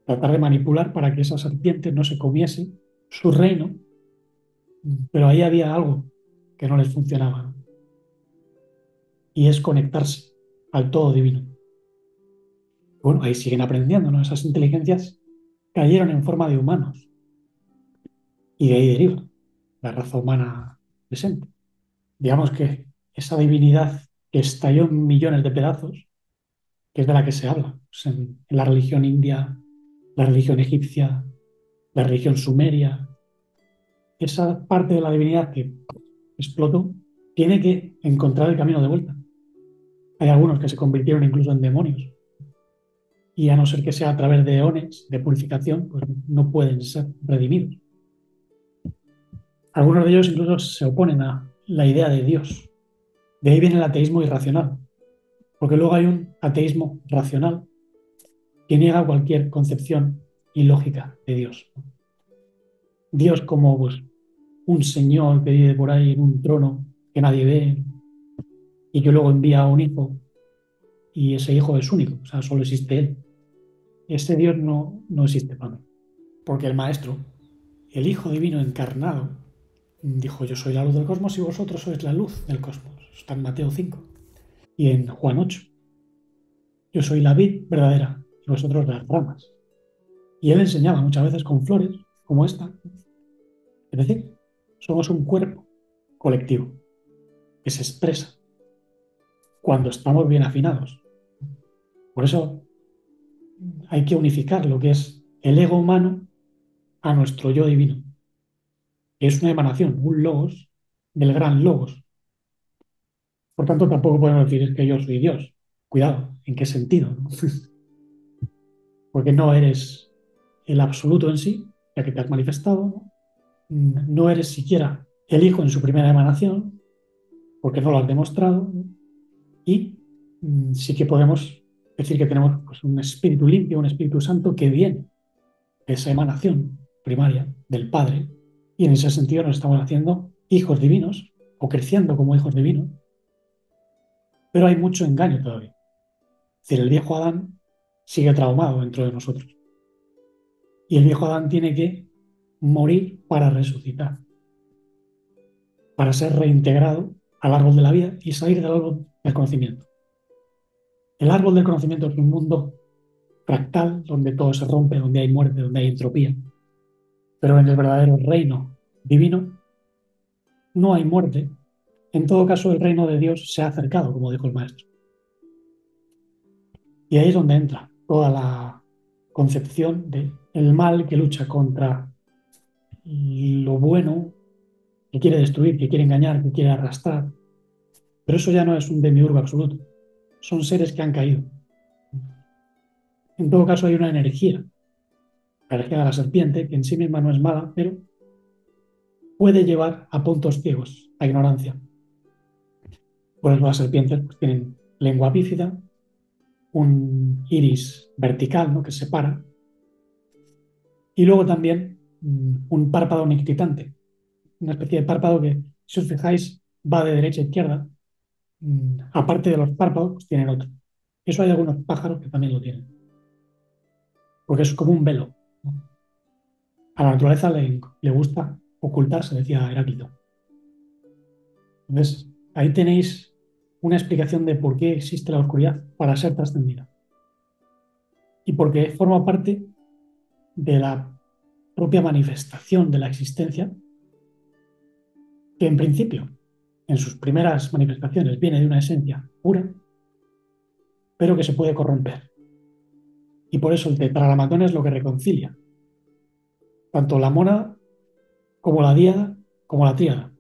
tratar de manipular para que esa serpiente no se comiese su reino, pero ahí había algo que no les funcionaba, ¿no? Y es conectarse al todo divino. Bueno, ahí siguen aprendiendo, ¿no? Esas inteligencias cayeron en forma de humanos y de ahí deriva la raza humana presente. Digamos que esa divinidad que estalló en millones de pedazos, que es de la que se habla pues, en la religión india, la religión egipcia, la religión sumeria, esa parte de la divinidad que explotó, tiene que encontrar el camino de vuelta. Hay algunos que se convirtieron incluso en demonios y a no ser que sea a través de eones de purificación, pues no pueden ser redimidos. Algunos de ellos incluso se oponen a la idea de Dios. De ahí viene el ateísmo irracional, porque luego hay un ateísmo racional que niega cualquier concepción ilógica de Dios. Dios como pues, un señor que vive por ahí en un trono que nadie ve y que luego envía a un hijo y ese hijo es único, o sea, solo existe él. Ese Dios no existe para mí, porque el maestro, el Hijo Divino encarnado, dijo, yo soy la luz del cosmos y vosotros sois la luz del cosmos. Está en Mateo 5 y en Juan 8. Yo soy la vid verdadera y vosotros las ramas. Y él enseñaba muchas veces con flores como esta. Es decir, somos un cuerpo colectivo que se expresa cuando estamos bien afinados. Por eso hay que unificar lo que es el ego humano a nuestro yo divino, que es una emanación, un logos del gran logos. Por tanto, tampoco podemos decir que yo soy Dios. Cuidado, ¿en qué sentido? ¿No? Porque no eres el absoluto en sí, ya que te has manifestado, ¿no? No eres siquiera el Hijo en su primera emanación, porque no lo has demostrado, ¿no? Y sí que podemos decir que tenemos pues, un espíritu limpio, un espíritu santo que viene de esa emanación primaria del Padre, y en ese sentido nos estamos haciendo hijos divinos o creciendo como hijos divinos, pero hay mucho engaño todavía. Es decir, el viejo Adán sigue traumado dentro de nosotros y el viejo Adán tiene que morir para resucitar, para ser reintegrado al árbol de la vida y salir del árbol del conocimiento. El árbol del conocimiento es un mundo fractal donde todo se rompe, donde hay muerte, donde hay entropía. Pero en el verdadero reino divino no hay muerte. En todo caso, el reino de Dios se ha acercado, como dijo el maestro. Y ahí es donde entra toda la concepción del mal que lucha contra lo bueno, que quiere destruir, que quiere engañar, que quiere arrastrar. Pero eso ya no es un demiurgo absoluto. Son seres que han caído. En todo caso, hay una energía, la energía de la serpiente, que en sí misma no es mala, pero puede llevar a puntos ciegos, a ignorancia. Por eso las serpientes pues, tienen lengua bífida, un iris vertical, ¿no? Que separa, y luego también un párpado nictitante, una especie de párpado que, si os fijáis, va de derecha a izquierda. Aparte de los párpados, pues tienen otro. Eso hay algunos pájaros que también lo tienen, porque es como un velo, ¿no? A la naturaleza le gusta ocultarse, decía Heráclito. Entonces, ahí tenéis una explicación de por qué existe la oscuridad para ser trascendida. Y porque forma parte de la propia manifestación de la existencia, que en principio, en sus primeras manifestaciones, viene de una esencia pura, pero que se puede corromper. Y por eso el tetragrámatón es lo que reconcilia tanto la mónada como la díada como la tríada.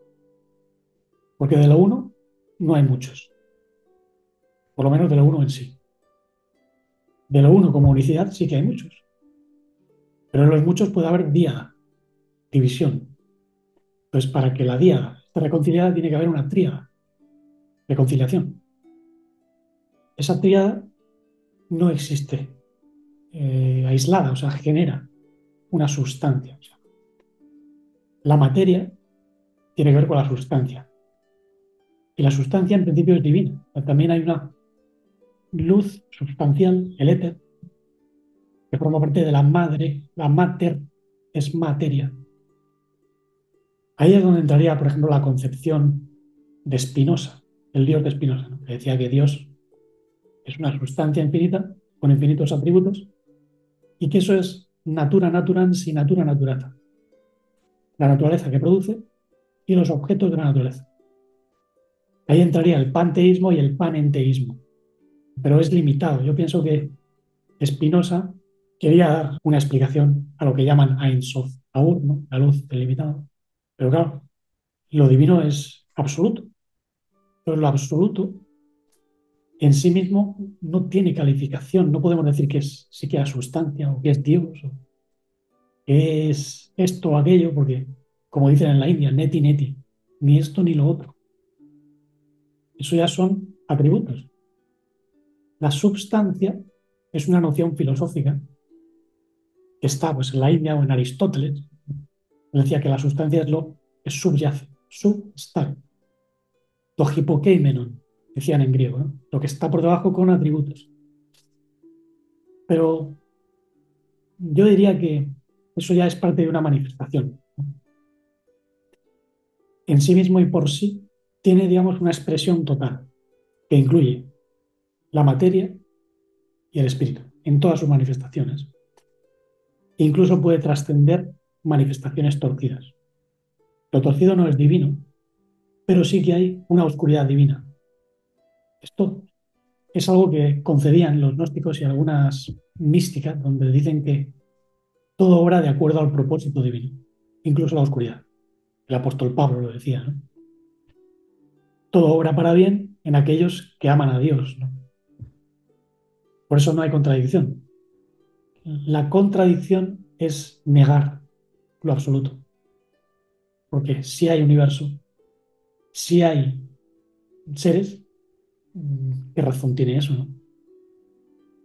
Porque de lo uno no hay muchos, por lo menos de lo uno en sí. De lo uno como unicidad sí que hay muchos, pero en los muchos puede haber díada, división. Entonces, para que la díada esté reconciliada, tiene que haber una tríada, reconciliación. Esa tríada no existe aislada, o sea, genera una sustancia. O sea, la materia tiene que ver con la sustancia. Y la sustancia en principio es divina. Pero también hay una luz sustancial, el éter, que forma parte de la madre. La mater es materia. Ahí es donde entraría, por ejemplo, la concepción de Spinoza, el Dios de Spinoza, ¿no? Que decía que Dios es una sustancia infinita con infinitos atributos y que eso es natura naturans y natura naturata. La naturaleza que produce y los objetos de la naturaleza. Ahí entraría el panteísmo y el panenteísmo, pero es limitado. Yo pienso que Spinoza quería dar una explicación a lo que llaman Ein Sof, aún, ¿no? La luz del limitado. Pero claro, lo divino es absoluto. Pero lo absoluto en sí mismo no tiene calificación. No podemos decir que es siquiera sustancia o que es Dios o que es esto o aquello, porque, como dicen en la India, neti neti, ni esto ni lo otro. Eso ya son atributos. La substancia es una noción filosófica que está pues, en la India o en Aristóteles. Él decía que la sustancia es lo que subyace, substar, lo hipokeimenon, decían en griego, ¿no? Lo que está por debajo con atributos. Pero yo diría que eso ya es parte de una manifestación. En sí mismo y por sí tiene, digamos, una expresión total que incluye la materia y el espíritu en todas sus manifestaciones. Incluso puede trascender manifestaciones torcidas. Lo torcido no es divino, pero sí que hay una oscuridad divina. Esto es algo que concedían los gnósticos y algunas místicas, donde dicen que todo obra de acuerdo al propósito divino, incluso la oscuridad. El apóstol Pablo lo decía, ¿no? Todo obra para bien en aquellos que aman a Dios, ¿no? Por eso no hay contradicción. La contradicción es negar lo absoluto, porque si hay universo, si hay seres, ¿qué razón tiene eso, no?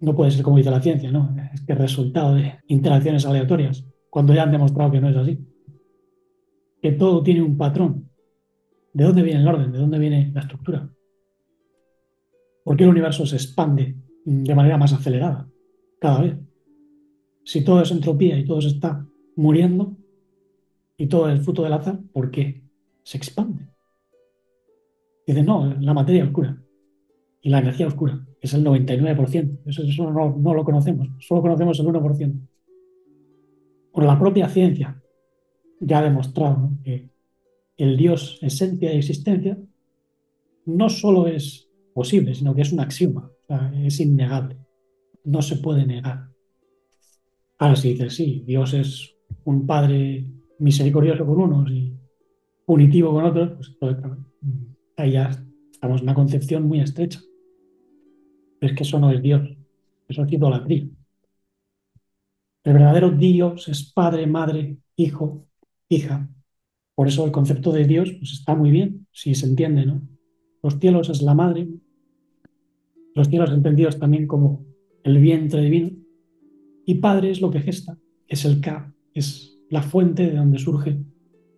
No puede ser como dice la ciencia, ¿no? Es que es resultado de interacciones aleatorias, cuando ya han demostrado que no es así. Que todo tiene un patrón. ¿De dónde viene el orden? ¿De dónde viene la estructura? ¿Por qué el universo se expande de manera más acelerada cada vez? Si todo es entropía y todo se está muriendo y todo es fruto del azar, ¿por qué se expande? Dicen, no, la materia oscura y la energía oscura, que es el 99%. Eso no lo conocemos, solo conocemos el 1%. Por la propia ciencia ya ha demostrado, ¿no?, que el Dios, esencia y existencia, no solo es posible, sino que es un axioma, o sea, es innegable, no se puede negar. Ahora si dices, sí, Dios es un padre misericordioso con unos y punitivo con otros, pues entonces, claro, ahí ya estamos en una concepción muy estrecha. Pero es que eso no es Dios, eso es idolatría. El verdadero Dios es padre, madre, hijo, hija. Por eso el concepto de Dios pues, está muy bien, si se entiende, ¿no? Los cielos es la madre, los cielos entendidos también como el vientre divino, y padre es lo que gesta, es el Ka, es la fuente de donde surge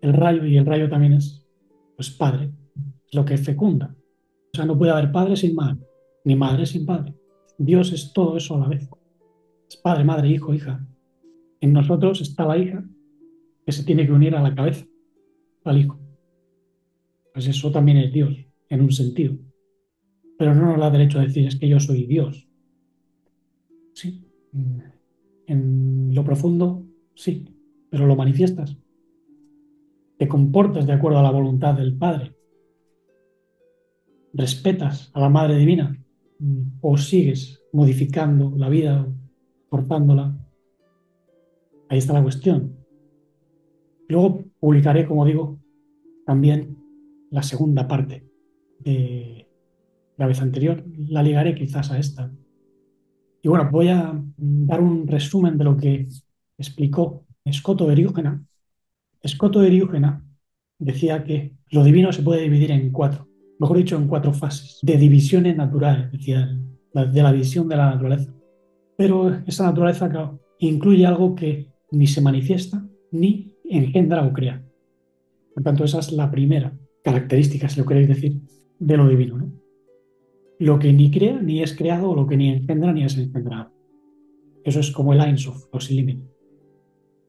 el rayo, y el rayo también es, pues, padre, es lo que fecunda. O sea, no puede haber padre sin madre, ni madre sin padre. Dios es todo eso a la vez. Es padre, madre, hijo, hija. En nosotros está la hija que se tiene que unir a la cabeza, al hijo. Pues eso también es Dios, en un sentido. Pero no nos da derecho a decir es que yo soy Dios. Sí, en lo profundo, sí, pero lo manifiestas. Te comportas de acuerdo a la voluntad del Padre. Respetas a la Madre Divina o sigues modificando la vida, forzándola. Ahí está la cuestión. Luego publicaré, como digo, también la segunda parte de la vez anterior. La ligaré quizás a esta. Y bueno, voy a dar un resumen de lo que explicó Scotto Eriúgena. Scotto Eriúgena decía que lo divino se puede dividir en cuatro, mejor dicho, en cuatro fases de divisiones naturales, decía él, de la visión de la naturaleza. Pero esa naturaleza, claro, incluye algo que ni se manifiesta ni engendra o crea. Por tanto, esa es la primera característica, si lo queréis decir, de lo divino, ¿no? Lo que ni crea ni es creado, o lo que ni engendra ni es engendrado. Eso es como el Ein Sof, los sin límite.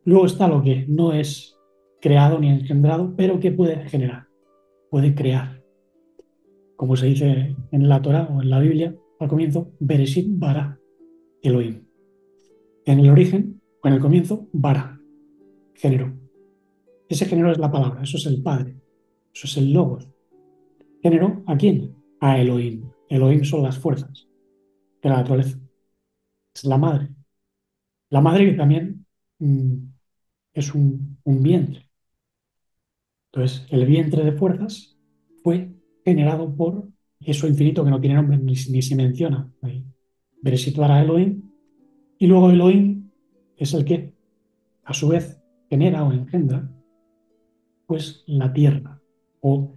Luego está lo que no es creado ni engendrado, pero que puede generar, puede crear. Como se dice en la Torá o en la Biblia, al comienzo, Bereshit bara Elohim. En el origen, o en el comienzo, bara, género. Ese género es la palabra, eso es el Padre. Eso es el logos. ¿Generó a quién? A Elohim. Elohim son las fuerzas de la naturaleza. Es la madre. La madre que también mm, es un vientre. Entonces, el vientre de fuerzas fue generado por eso infinito que no tiene nombre ni se menciona. Ahí. Bereshit bara Elohim. Y luego Elohim es el que, a su vez, genera o engendra pues la tierra o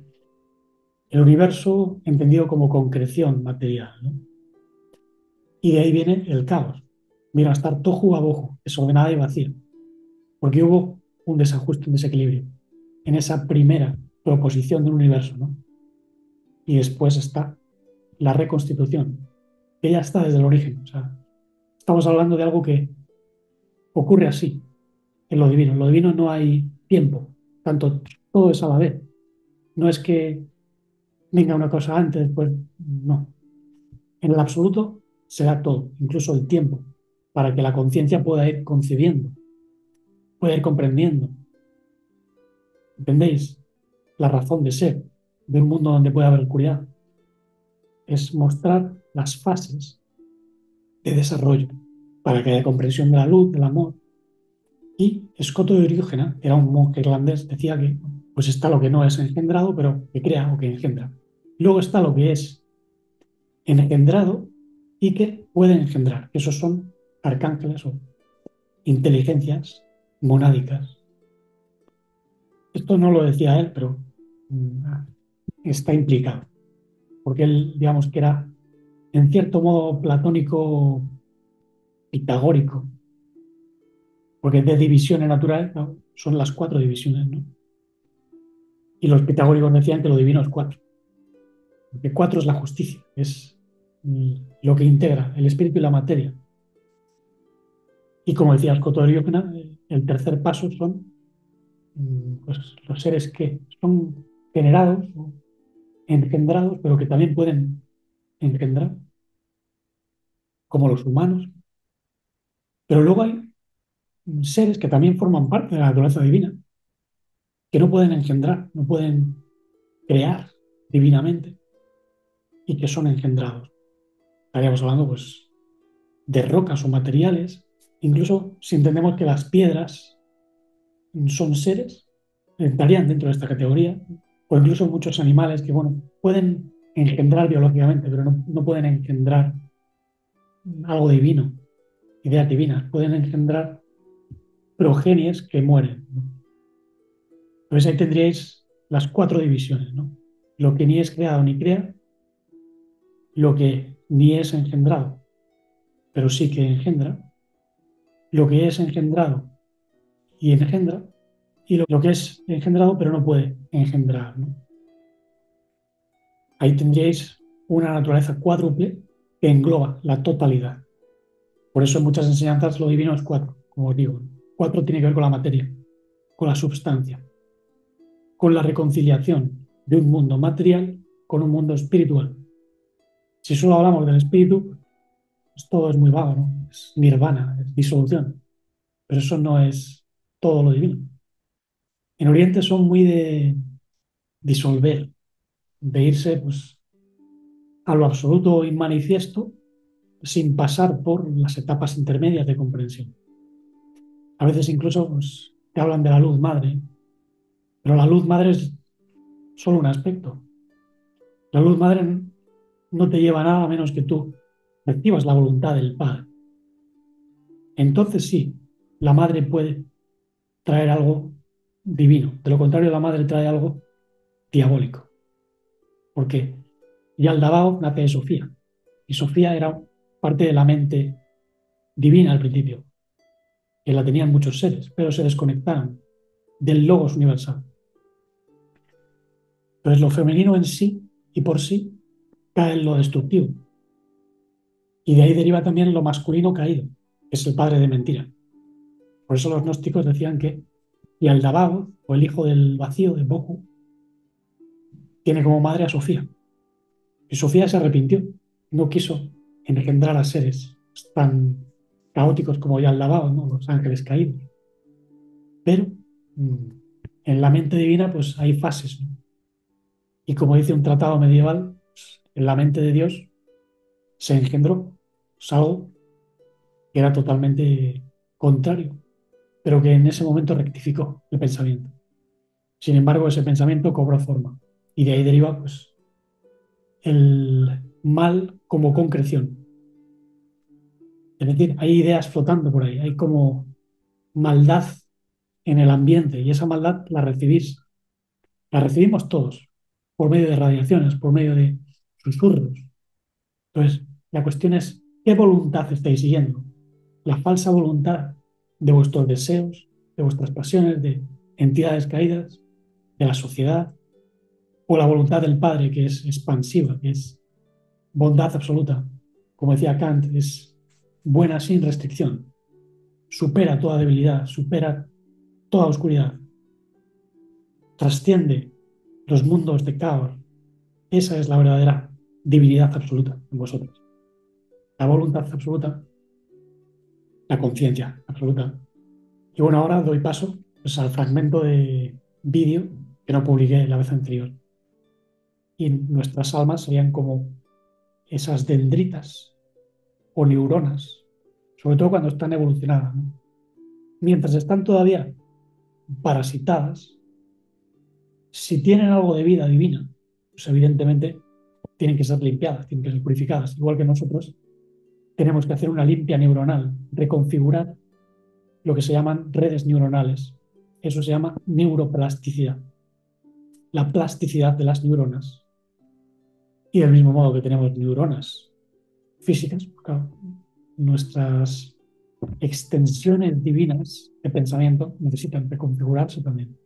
el universo entendido como concreción material, ¿no? Y de ahí viene el caos. Mira, a estar tohu wabohu, desordenada y vacía, porque hubo un desajuste, un desequilibrio en esa primera proposición del universo, ¿no? Y después está la reconstitución, que ya está desde el origen. O sea, estamos hablando de algo que ocurre así en lo divino. En lo divino no hay tiempo, tanto todo es a la vez. No es que venga una cosa antes, pues no. En el absoluto se da todo, incluso el tiempo, para que la conciencia pueda ir concibiendo, pueda ir comprendiendo. ¿Entendéis? La razón de ser de un mundo donde puede haber oscuridad es mostrar las fases de desarrollo para que haya comprensión de la luz, del amor. Y Scoto de Oriógena, que era un monje irlandés, decía que pues está lo que no es engendrado, pero que crea o que engendra. Luego está lo que es engendrado y que puede engendrar. Esos son arcángeles o inteligencias monádicas. Esto no lo decía él, pero mm, está implicado, porque él, digamos que era en cierto modo platónico pitagórico, porque de divisiones naturales ¿no? Son las cuatro divisiones, ¿no? Y los pitagóricos decían que lo divino es cuatro, porque cuatro es la justicia, es lo que integra el espíritu y la materia. Y como decía Scoto de Oriógena, el tercer paso son pues, los seres que son generados, ¿no? Engendrados, pero que también pueden engendrar, como los humanos. Pero luego hay seres que también forman parte de la naturaleza divina, que no pueden engendrar, no pueden crear divinamente y que son engendrados. Estaríamos hablando pues, de rocas o materiales, incluso si entendemos que las piedras son seres, entrarían dentro de esta categoría, o incluso muchos animales que bueno, pueden engendrar biológicamente, pero no pueden engendrar algo divino, ideas divinas, pueden engendrar progenies que mueren, ¿no? Entonces ahí tendríais las cuatro divisiones, ¿no? Lo que ni es creado ni crea, lo que ni es engendrado, pero sí que engendra, lo que es engendrado y engendra, y lo que es engendrado pero no puede engendrar, ¿no? Ahí tendríais una naturaleza cuádruple que engloba la totalidad. Por eso en muchas enseñanzas lo divino es cuatro, como os digo. Cuatro tiene que ver con la materia, con la substancia, con la reconciliación de un mundo material con un mundo espiritual. Si solo hablamos del espíritu, pues todo es muy vago, ¿no? Es nirvana, es disolución. Pero eso no es todo lo divino. En Oriente son muy de disolver, de irse pues, a lo absoluto y manifiesto sin pasar por las etapas intermedias de comprensión. A veces incluso pues, te hablan de la luz madre, pero la luz madre es solo un aspecto. La luz madre no te lleva a nada menos que tú recibas la voluntad del Padre. Entonces sí, la madre puede traer algo divino. De lo contrario, la madre trae algo diabólico. Porque Yaldabaoth nace de Sofía. Y Sofía era parte de la mente divina al principio, que la tenían muchos seres, pero se desconectaron del logos universal. Entonces lo femenino en sí y por sí cae en lo destructivo. Y de ahí deriva también lo masculino caído, que es el padre de mentira. Por eso los gnósticos decían que Yaldabaoth, o el hijo del vacío, de Boku, tiene como madre a Sofía. Y Sofía se arrepintió, no quiso engendrar a seres tan caóticos como Yaldabaoth, ¿no? Los ángeles caídos. Pero mm, en la mente divina pues hay fases, ¿no? Y como dice un tratado medieval, pues, en la mente de Dios se engendró pues, algo que era totalmente contrario, pero que en ese momento rectificó el pensamiento. Sin embargo, ese pensamiento cobró forma y de ahí deriva pues, el mal como concreción. Es decir, hay ideas flotando por ahí, hay como maldad en el ambiente y esa maldad la recibimos todos por medio de radiaciones, por medio de susurros. Entonces, la cuestión es, ¿qué voluntad estáis siguiendo? ¿La falsa voluntad de vuestros deseos, de vuestras pasiones, de entidades caídas, de la sociedad, o la voluntad del Padre que es expansiva, que es bondad absoluta? Como decía Kant, es buena sin restricción, supera toda debilidad, supera toda oscuridad, trasciende los mundos de caos. Esa es la verdadera divinidad absoluta en vosotros. La voluntad absoluta, la conciencia absoluta. Y bueno, ahora doy paso pues, al fragmento de vídeo que no publiqué la vez anterior. Y nuestras almas serían como esas dendritas o neuronas, sobre todo cuando están evolucionadas, ¿no? Mientras están todavía parasitadas, si tienen algo de vida divina, pues evidentemente tienen que ser limpiadas, tienen que ser purificadas, igual que nosotros tenemos que hacer una limpia neuronal, reconfigurar lo que se llaman redes neuronales. Eso se llama neuroplasticidad, la plasticidad de las neuronas. Y del mismo modo que tenemos neuronas físicas, claro, nuestras extensiones divinas de pensamiento necesitan reconfigurarse también.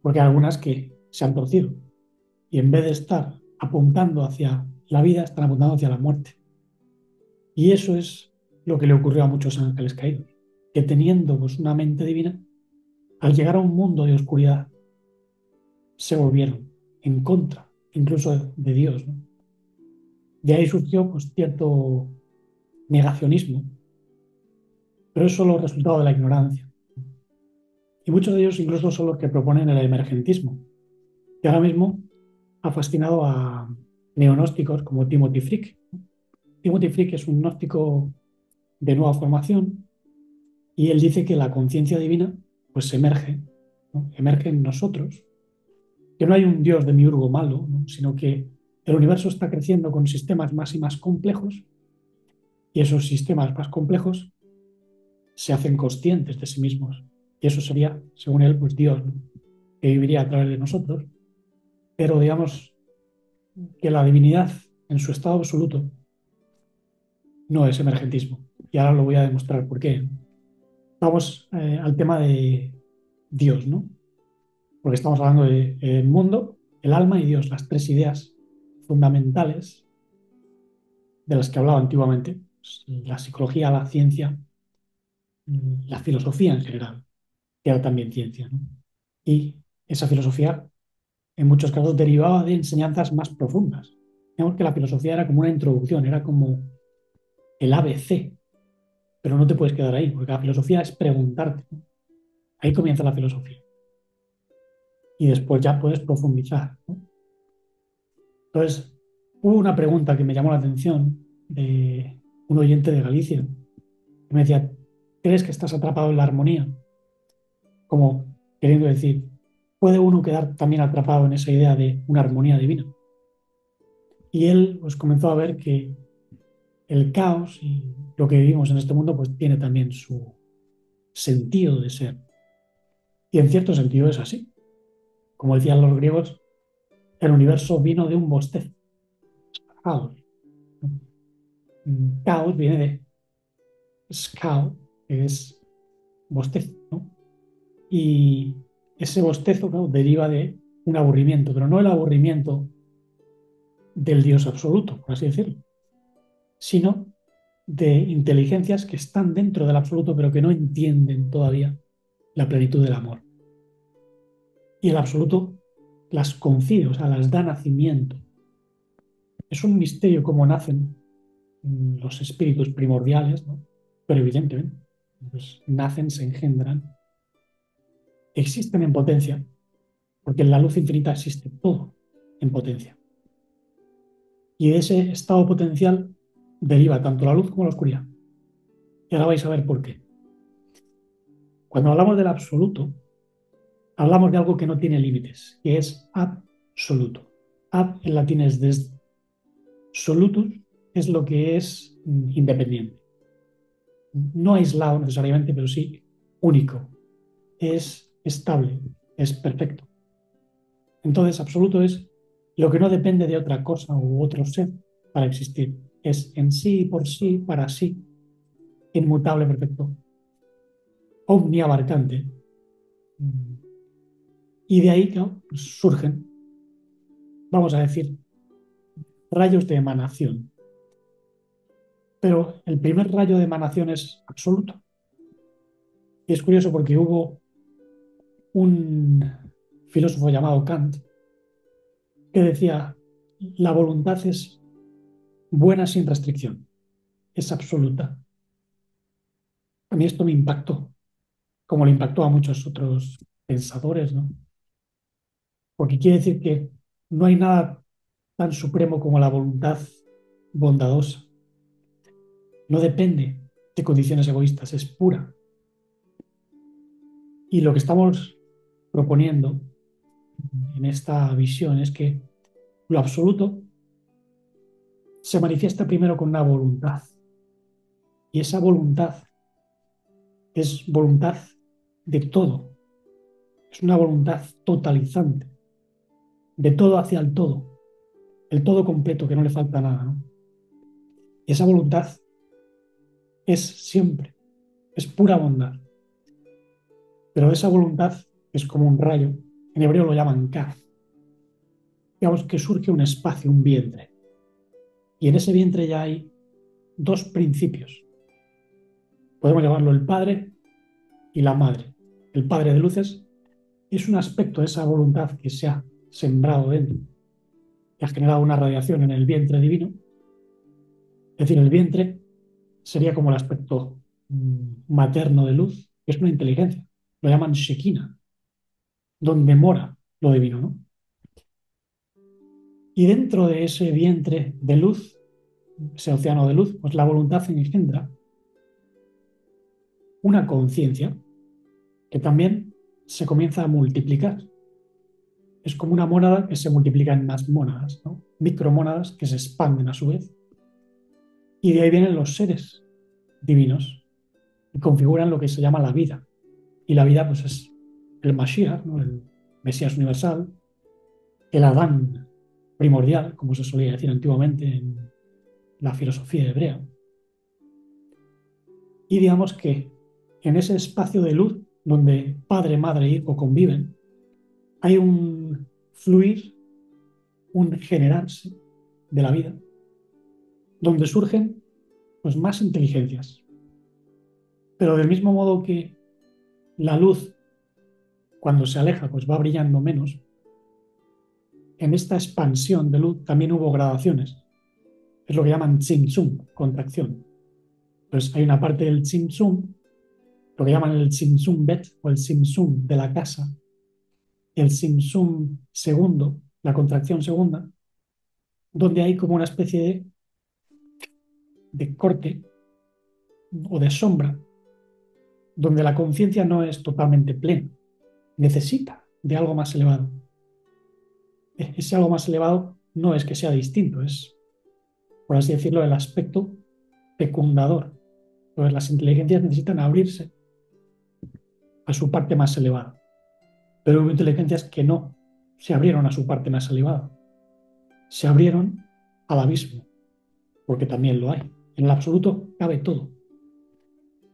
Porque hay algunas que se han torcido y en vez de estar apuntando hacia la vida, están apuntando hacia la muerte. Y eso es lo que le ocurrió a muchos ángeles caídos, que teniendo pues, una mente divina, al llegar a un mundo de oscuridad, se volvieron en contra, incluso de Dios, ¿no? De ahí surgió pues, cierto negacionismo, pero es solo resultado de la ignorancia. Y muchos de ellos incluso son los que proponen el emergentismo, que ahora mismo ha fascinado a neonósticos como Timothy Frick. Timothy Frick es un gnóstico de nueva formación y él dice que la conciencia divina pues emerge, ¿no? Emerge en nosotros, que no hay un Dios de miurgo malo, ¿no? Sino que el universo está creciendo con sistemas más y más complejos y esos sistemas más complejos se hacen conscientes de sí mismos. Y eso sería, según él, pues Dios, ¿no? Que viviría a través de nosotros. Pero digamos que la divinidad en su estado absoluto no es emergentismo. Y ahora lo voy a demostrar por qué. Vamos al tema de Dios, ¿no? Porque estamos hablando del mundo, el alma y Dios, las tres ideas fundamentales de las que hablaba antiguamente. Pues, la psicología, la ciencia, la filosofía en general, que era también ciencia, ¿no? Y esa filosofía en muchos casos derivaba de enseñanzas más profundas. Digamos que la filosofía era como una introducción, era como el ABC, pero no te puedes quedar ahí, porque la filosofía es preguntarte, ¿no? Ahí comienza la filosofía. Y después ya puedes profundizar, ¿no? Entonces, hubo una pregunta que me llamó la atención de un oyente de Galicia, que me decía, ¿crees que estás atrapado en la armonía? Como queriendo decir, ¿puede uno quedar también atrapado en esa idea de una armonía divina? Y él pues, comenzó a ver que el caos y lo que vivimos en este mundo pues tiene también su sentido de ser. Y en cierto sentido es así. Como decían los griegos, el universo vino de un bostezo, caos. Caos viene de skao, que es bostezo, ¿no? Y ese bostezo, ¿no? Deriva de un aburrimiento, pero no el aburrimiento del Dios absoluto, por así decirlo, sino de inteligencias que están dentro del absoluto, pero que no entienden todavía la plenitud del amor. Y el absoluto las concibe, o sea, las da nacimiento. Es un misterio cómo nacen los espíritus primordiales, ¿no? Pero evidentemente, pues, nacen, se engendran, existen en potencia, porque en la luz infinita existe todo en potencia. Y de ese estado potencial deriva tanto la luz como la oscuridad. Y ahora vais a ver por qué. Cuando hablamos del absoluto, hablamos de algo que no tiene límites, que es absoluto. Ab en latín es desde. Solutus es lo que es independiente. No aislado necesariamente, pero sí único. Es estable, es perfecto. Entonces, absoluto es lo que no depende de otra cosa u otro ser para existir. Es en sí, por sí, para sí, inmutable, perfecto, omniabarcante. Y de ahí, ¿no?, surgen, vamos a decir, rayos de emanación. Pero el primer rayo de emanación es absoluto. Y es curioso porque hubo un filósofo llamado Kant que decía, la voluntad es buena sin restricción, es absoluta. A mí esto me impactó, como le impactó a muchos otros pensadores, ¿no? Porque quiere decir que no hay nada tan supremo como la voluntad bondadosa. No depende de condiciones egoístas, es pura. Y lo que estamos proponiendo en esta visión es que lo absoluto se manifiesta primero con una voluntad. Y esa voluntad es voluntad de todo. Es una voluntad totalizante, de todo hacia el todo completo, que no le falta nada, ¿no? Y esa voluntad es siempre, es pura bondad. Pero esa voluntad es como un rayo, en hebreo lo llaman kaf. Digamos que surge un espacio, un vientre. Y en ese vientre ya hay dos principios. Podemos llamarlo el padre y la madre. El padre de luces es un aspecto de esa voluntad que se ha sembrado dentro, que ha generado una radiación en el vientre divino. Es decir, el vientre sería como el aspecto materno de luz, que es una inteligencia. Lo llaman Shekinah, donde mora lo divino, ¿no? Y dentro de ese vientre de luz, ese océano de luz, pues la voluntad engendra una conciencia que también se comienza a multiplicar. Es como una mónada que se multiplica en más mónadas, ¿no? Micromónadas que se expanden a su vez. Y de ahí vienen los seres divinos y configuran lo que se llama la vida. Y la vida, pues, es el Mashiach, ¿no?, el Mesías universal, el Adán primordial, como se solía decir antiguamente en la filosofía hebrea. Y digamos que en ese espacio de luz donde padre, madre e hijo conviven, hay un fluir, un generarse de la vida, donde surgen, pues, más inteligencias. Pero del mismo modo que la luz, cuando se aleja, pues va brillando menos, en esta expansión de luz también hubo gradaciones. Es lo que llaman tzimtzum, contracción. Entonces hay una parte del tzimtzum, lo que llaman el tzimtzum bet o el tzimtzum de la casa, el tzimtzum segundo, la contracción segunda, donde hay como una especie de corte o de sombra, donde la conciencia no es totalmente plena, necesita de algo más elevado. Ese algo más elevado no es que sea distinto, es, por así decirlo, el aspecto fecundador. Entonces las inteligencias necesitan abrirse a su parte más elevada. Pero hubo inteligencias que no se abrieron a su parte más elevada. Se abrieron al abismo, porque también lo hay. En el absoluto cabe todo.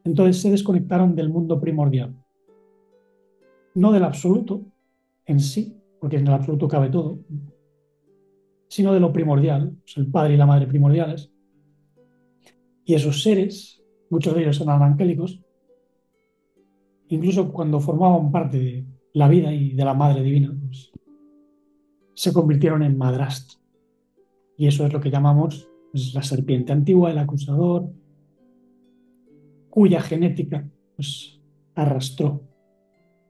Entonces se desconectaron del mundo primordial. No del absoluto en sí, porque en el absoluto cabe todo, sino de lo primordial, pues el padre y la madre primordiales. Y esos seres, muchos de ellos eran angélicos, incluso cuando formaban parte de la vida y de la madre divina, pues, se convirtieron en madrastra. Y eso es lo que llamamos, pues, la serpiente antigua, el acusador, cuya genética, pues, arrastró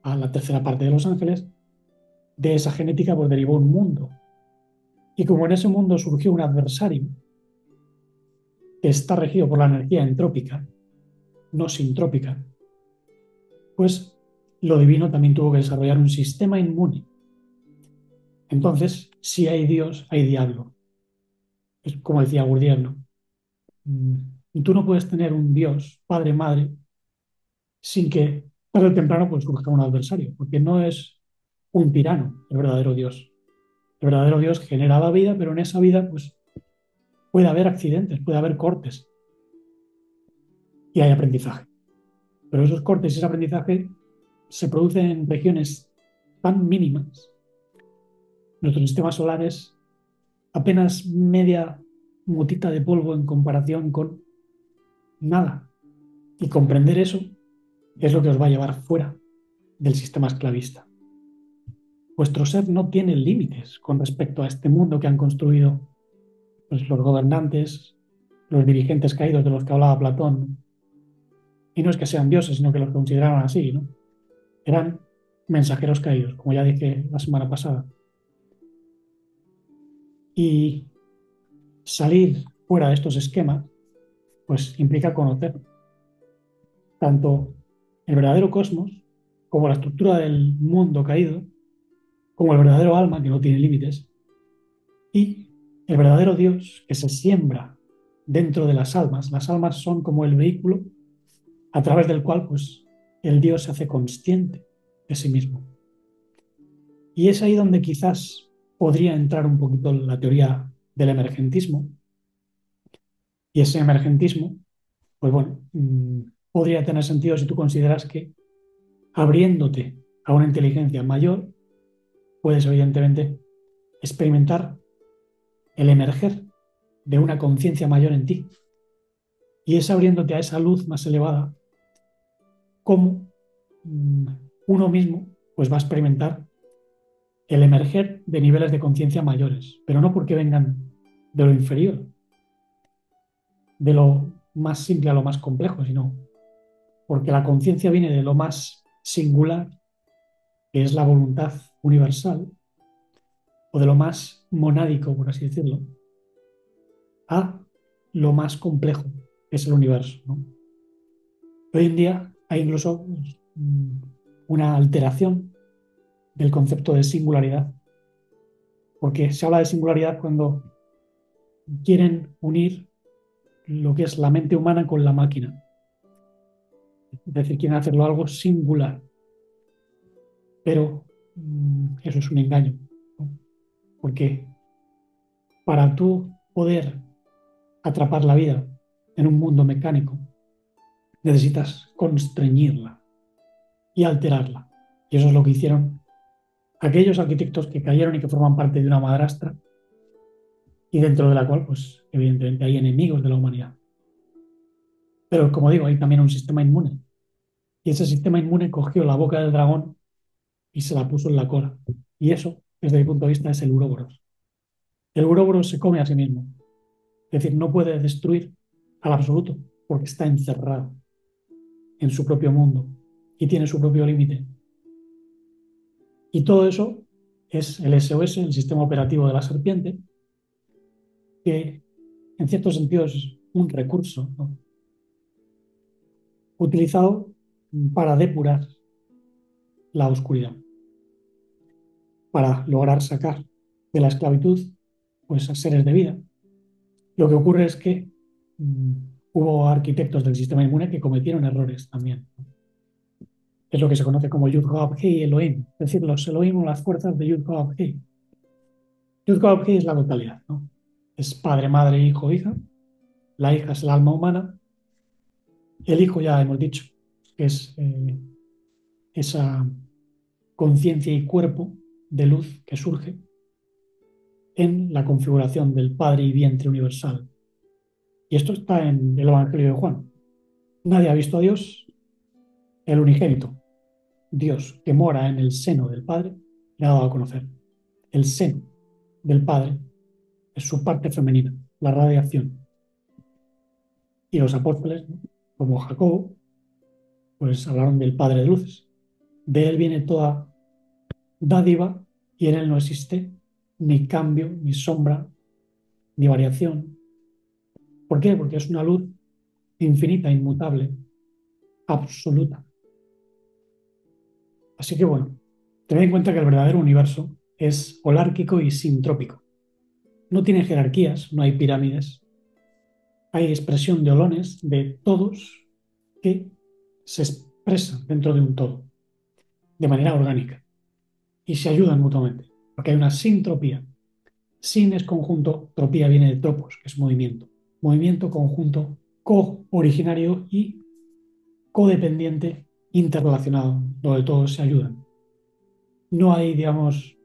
a la tercera parte de los ángeles de esa genética pues derivó un mundo. Y como en ese mundo surgió un adversario que está regido por la energía entrópica, no sintrópica, pues lo divino también tuvo que desarrollar un sistema inmune. Entonces, si hay Dios, hay diablo. Es como decía Gurdjieff, ¿no? Y tú no puedes tener un Dios, padre, madre, sin que tarde o temprano pues, surja un adversario, porque no es un tirano el verdadero Dios. El verdadero Dios genera la vida, pero en esa vida pues, puede haber accidentes, puede haber cortes y hay aprendizaje. Pero esos cortes y ese aprendizaje se producen en regiones tan mínimas. Nuestro sistema solar es apenas media motita de polvo en comparación con nada. Y comprender eso es lo que os va a llevar fuera del sistema esclavista. Vuestro ser no tiene límites con respecto a este mundo que han construido pues, los gobernantes, los dirigentes caídos de los que hablaba Platón. Y no es que sean dioses, sino que los consideraban así, ¿no? Eran mensajeros caídos, como ya dije la semana pasada. Y salir fuera de estos esquemas, pues implica conocer tanto el verdadero cosmos como la estructura del mundo caído, como el verdadero alma que no tiene límites, y el verdadero Dios que se siembra dentro de las almas. Las almas son como el vehículo a través del cual pues, el Dios se hace consciente de sí mismo. Y es ahí donde quizás podría entrar un poquito la teoría del emergentismo. Y ese emergentismo, pues bueno, podría tener sentido si tú consideras que abriéndote a una inteligencia mayor, puedes evidentemente experimentar el emerger de una conciencia mayor en ti. Y es abriéndote a esa luz más elevada cómo uno mismo pues va a experimentar el emerger de niveles de conciencia mayores, pero no porque vengan de lo inferior, de lo más simple a lo más complejo, sino porque la conciencia viene de lo más singular, que es la voluntad universal, o de lo más monádico, por así decirlo, a lo más complejo, que es el universo, ¿no? Hoy en día hay incluso una alteración del concepto de singularidad, porque se habla de singularidad cuando quieren unir lo que es la mente humana con la máquina. Es decir, quieren hacerlo algo singular, pero eso es un engaño, ¿no? Porque para tú poder atrapar la vida en un mundo mecánico, necesitas constreñirla y alterarla. Y eso es lo que hicieron aquellos arquitectos que cayeron y que forman parte de una madrastra y dentro de la cual, pues, evidentemente hay enemigos de la humanidad. Pero como digo, hay también un sistema inmune. Y ese sistema inmune cogió la boca del dragón y se la puso en la cola. Y eso, desde mi punto de vista, es el Uroboros. El Uroboros se come a sí mismo. Es decir, no puede destruir al absoluto porque está encerrado en su propio mundo y tiene su propio límite. Y todo eso es el SOS, el sistema operativo de la serpiente, que en cierto sentido es un recurso, ¿no? Utilizado para depurar la oscuridad, para lograr sacar de la esclavitud pues, a seres de vida. Lo que ocurre es que mm, hubo arquitectos del sistema inmune que cometieron errores también. Es lo que se conoce como Yud-Hod-He y Elohim, es decir, los Elohim o las fuerzas de Yud-Hod-He. Yud-Hod-He es la totalidad, ¿no? Es padre, madre, hijo, hija. La hija es el alma humana. El hijo ya hemos dicho que es esa conciencia y cuerpo de luz que surge en la configuración del Padre y vientre universal. Y esto está en el Evangelio de Juan. Nadie ha visto a Dios, el unigénito, Dios que mora en el seno del Padre, le ha dado a conocer. El seno del Padre es su parte femenina, la radiación. Y los apóstoles, ¿no?, como Jacobo, pues hablaron del Padre de luces. De él viene toda dádiva y en él no existe ni cambio, ni sombra, ni variación. ¿Por qué? Porque es una luz infinita, inmutable, absoluta. Así que bueno, tened en cuenta que el verdadero universo es holárquico y sintrópico. No tiene jerarquías, no hay pirámides, hay expresión de holones de todos que se expresan dentro de un todo, de manera orgánica, y se ayudan mutuamente, porque hay una sintropía. Sin es conjunto, tropía viene de tropos, que es movimiento. Movimiento, conjunto, co-originario y codependiente, interrelacionado, donde todos se ayudan. No hay, digamos,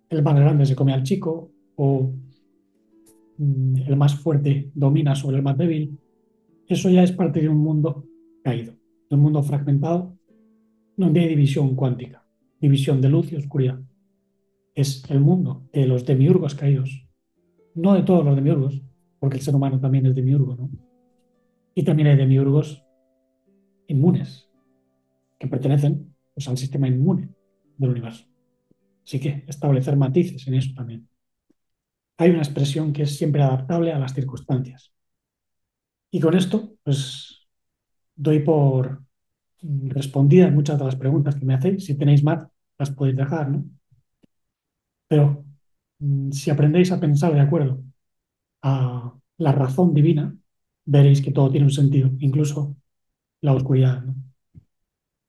el más grande se come al chico o el más fuerte domina sobre el más débil. Eso ya es parte de un mundo caído, de un mundo fragmentado, donde hay división cuántica, división de luz y oscuridad. Es el mundo de los demiurgos caídos, no de todos los demiurgos, porque el ser humano también es demiurgo, ¿no? Y también hay demiurgos inmunes, que pertenecen pues, al sistema inmune del universo. Así que establecer matices en eso también. Hay una expresión que es siempre adaptable a las circunstancias. Y con esto, pues doy por respondidas muchas de las preguntas que me hacéis. Si tenéis más, las podéis dejar, ¿no? Pero si aprendéis a pensar de acuerdo a la razón divina, veréis que todo tiene un sentido, incluso la oscuridad, ¿no?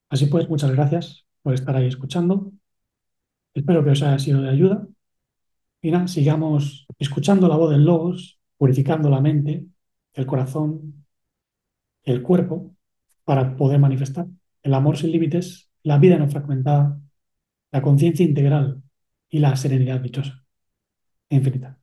Así pues, muchas gracias por estar ahí escuchando. Espero que os haya sido de ayuda. Y nada, sigamos escuchando la voz del Logos, purificando la mente, el corazón, el cuerpo, para poder manifestar el amor sin límites, la vida no fragmentada, la conciencia integral y la serenidad dichosa e infinita.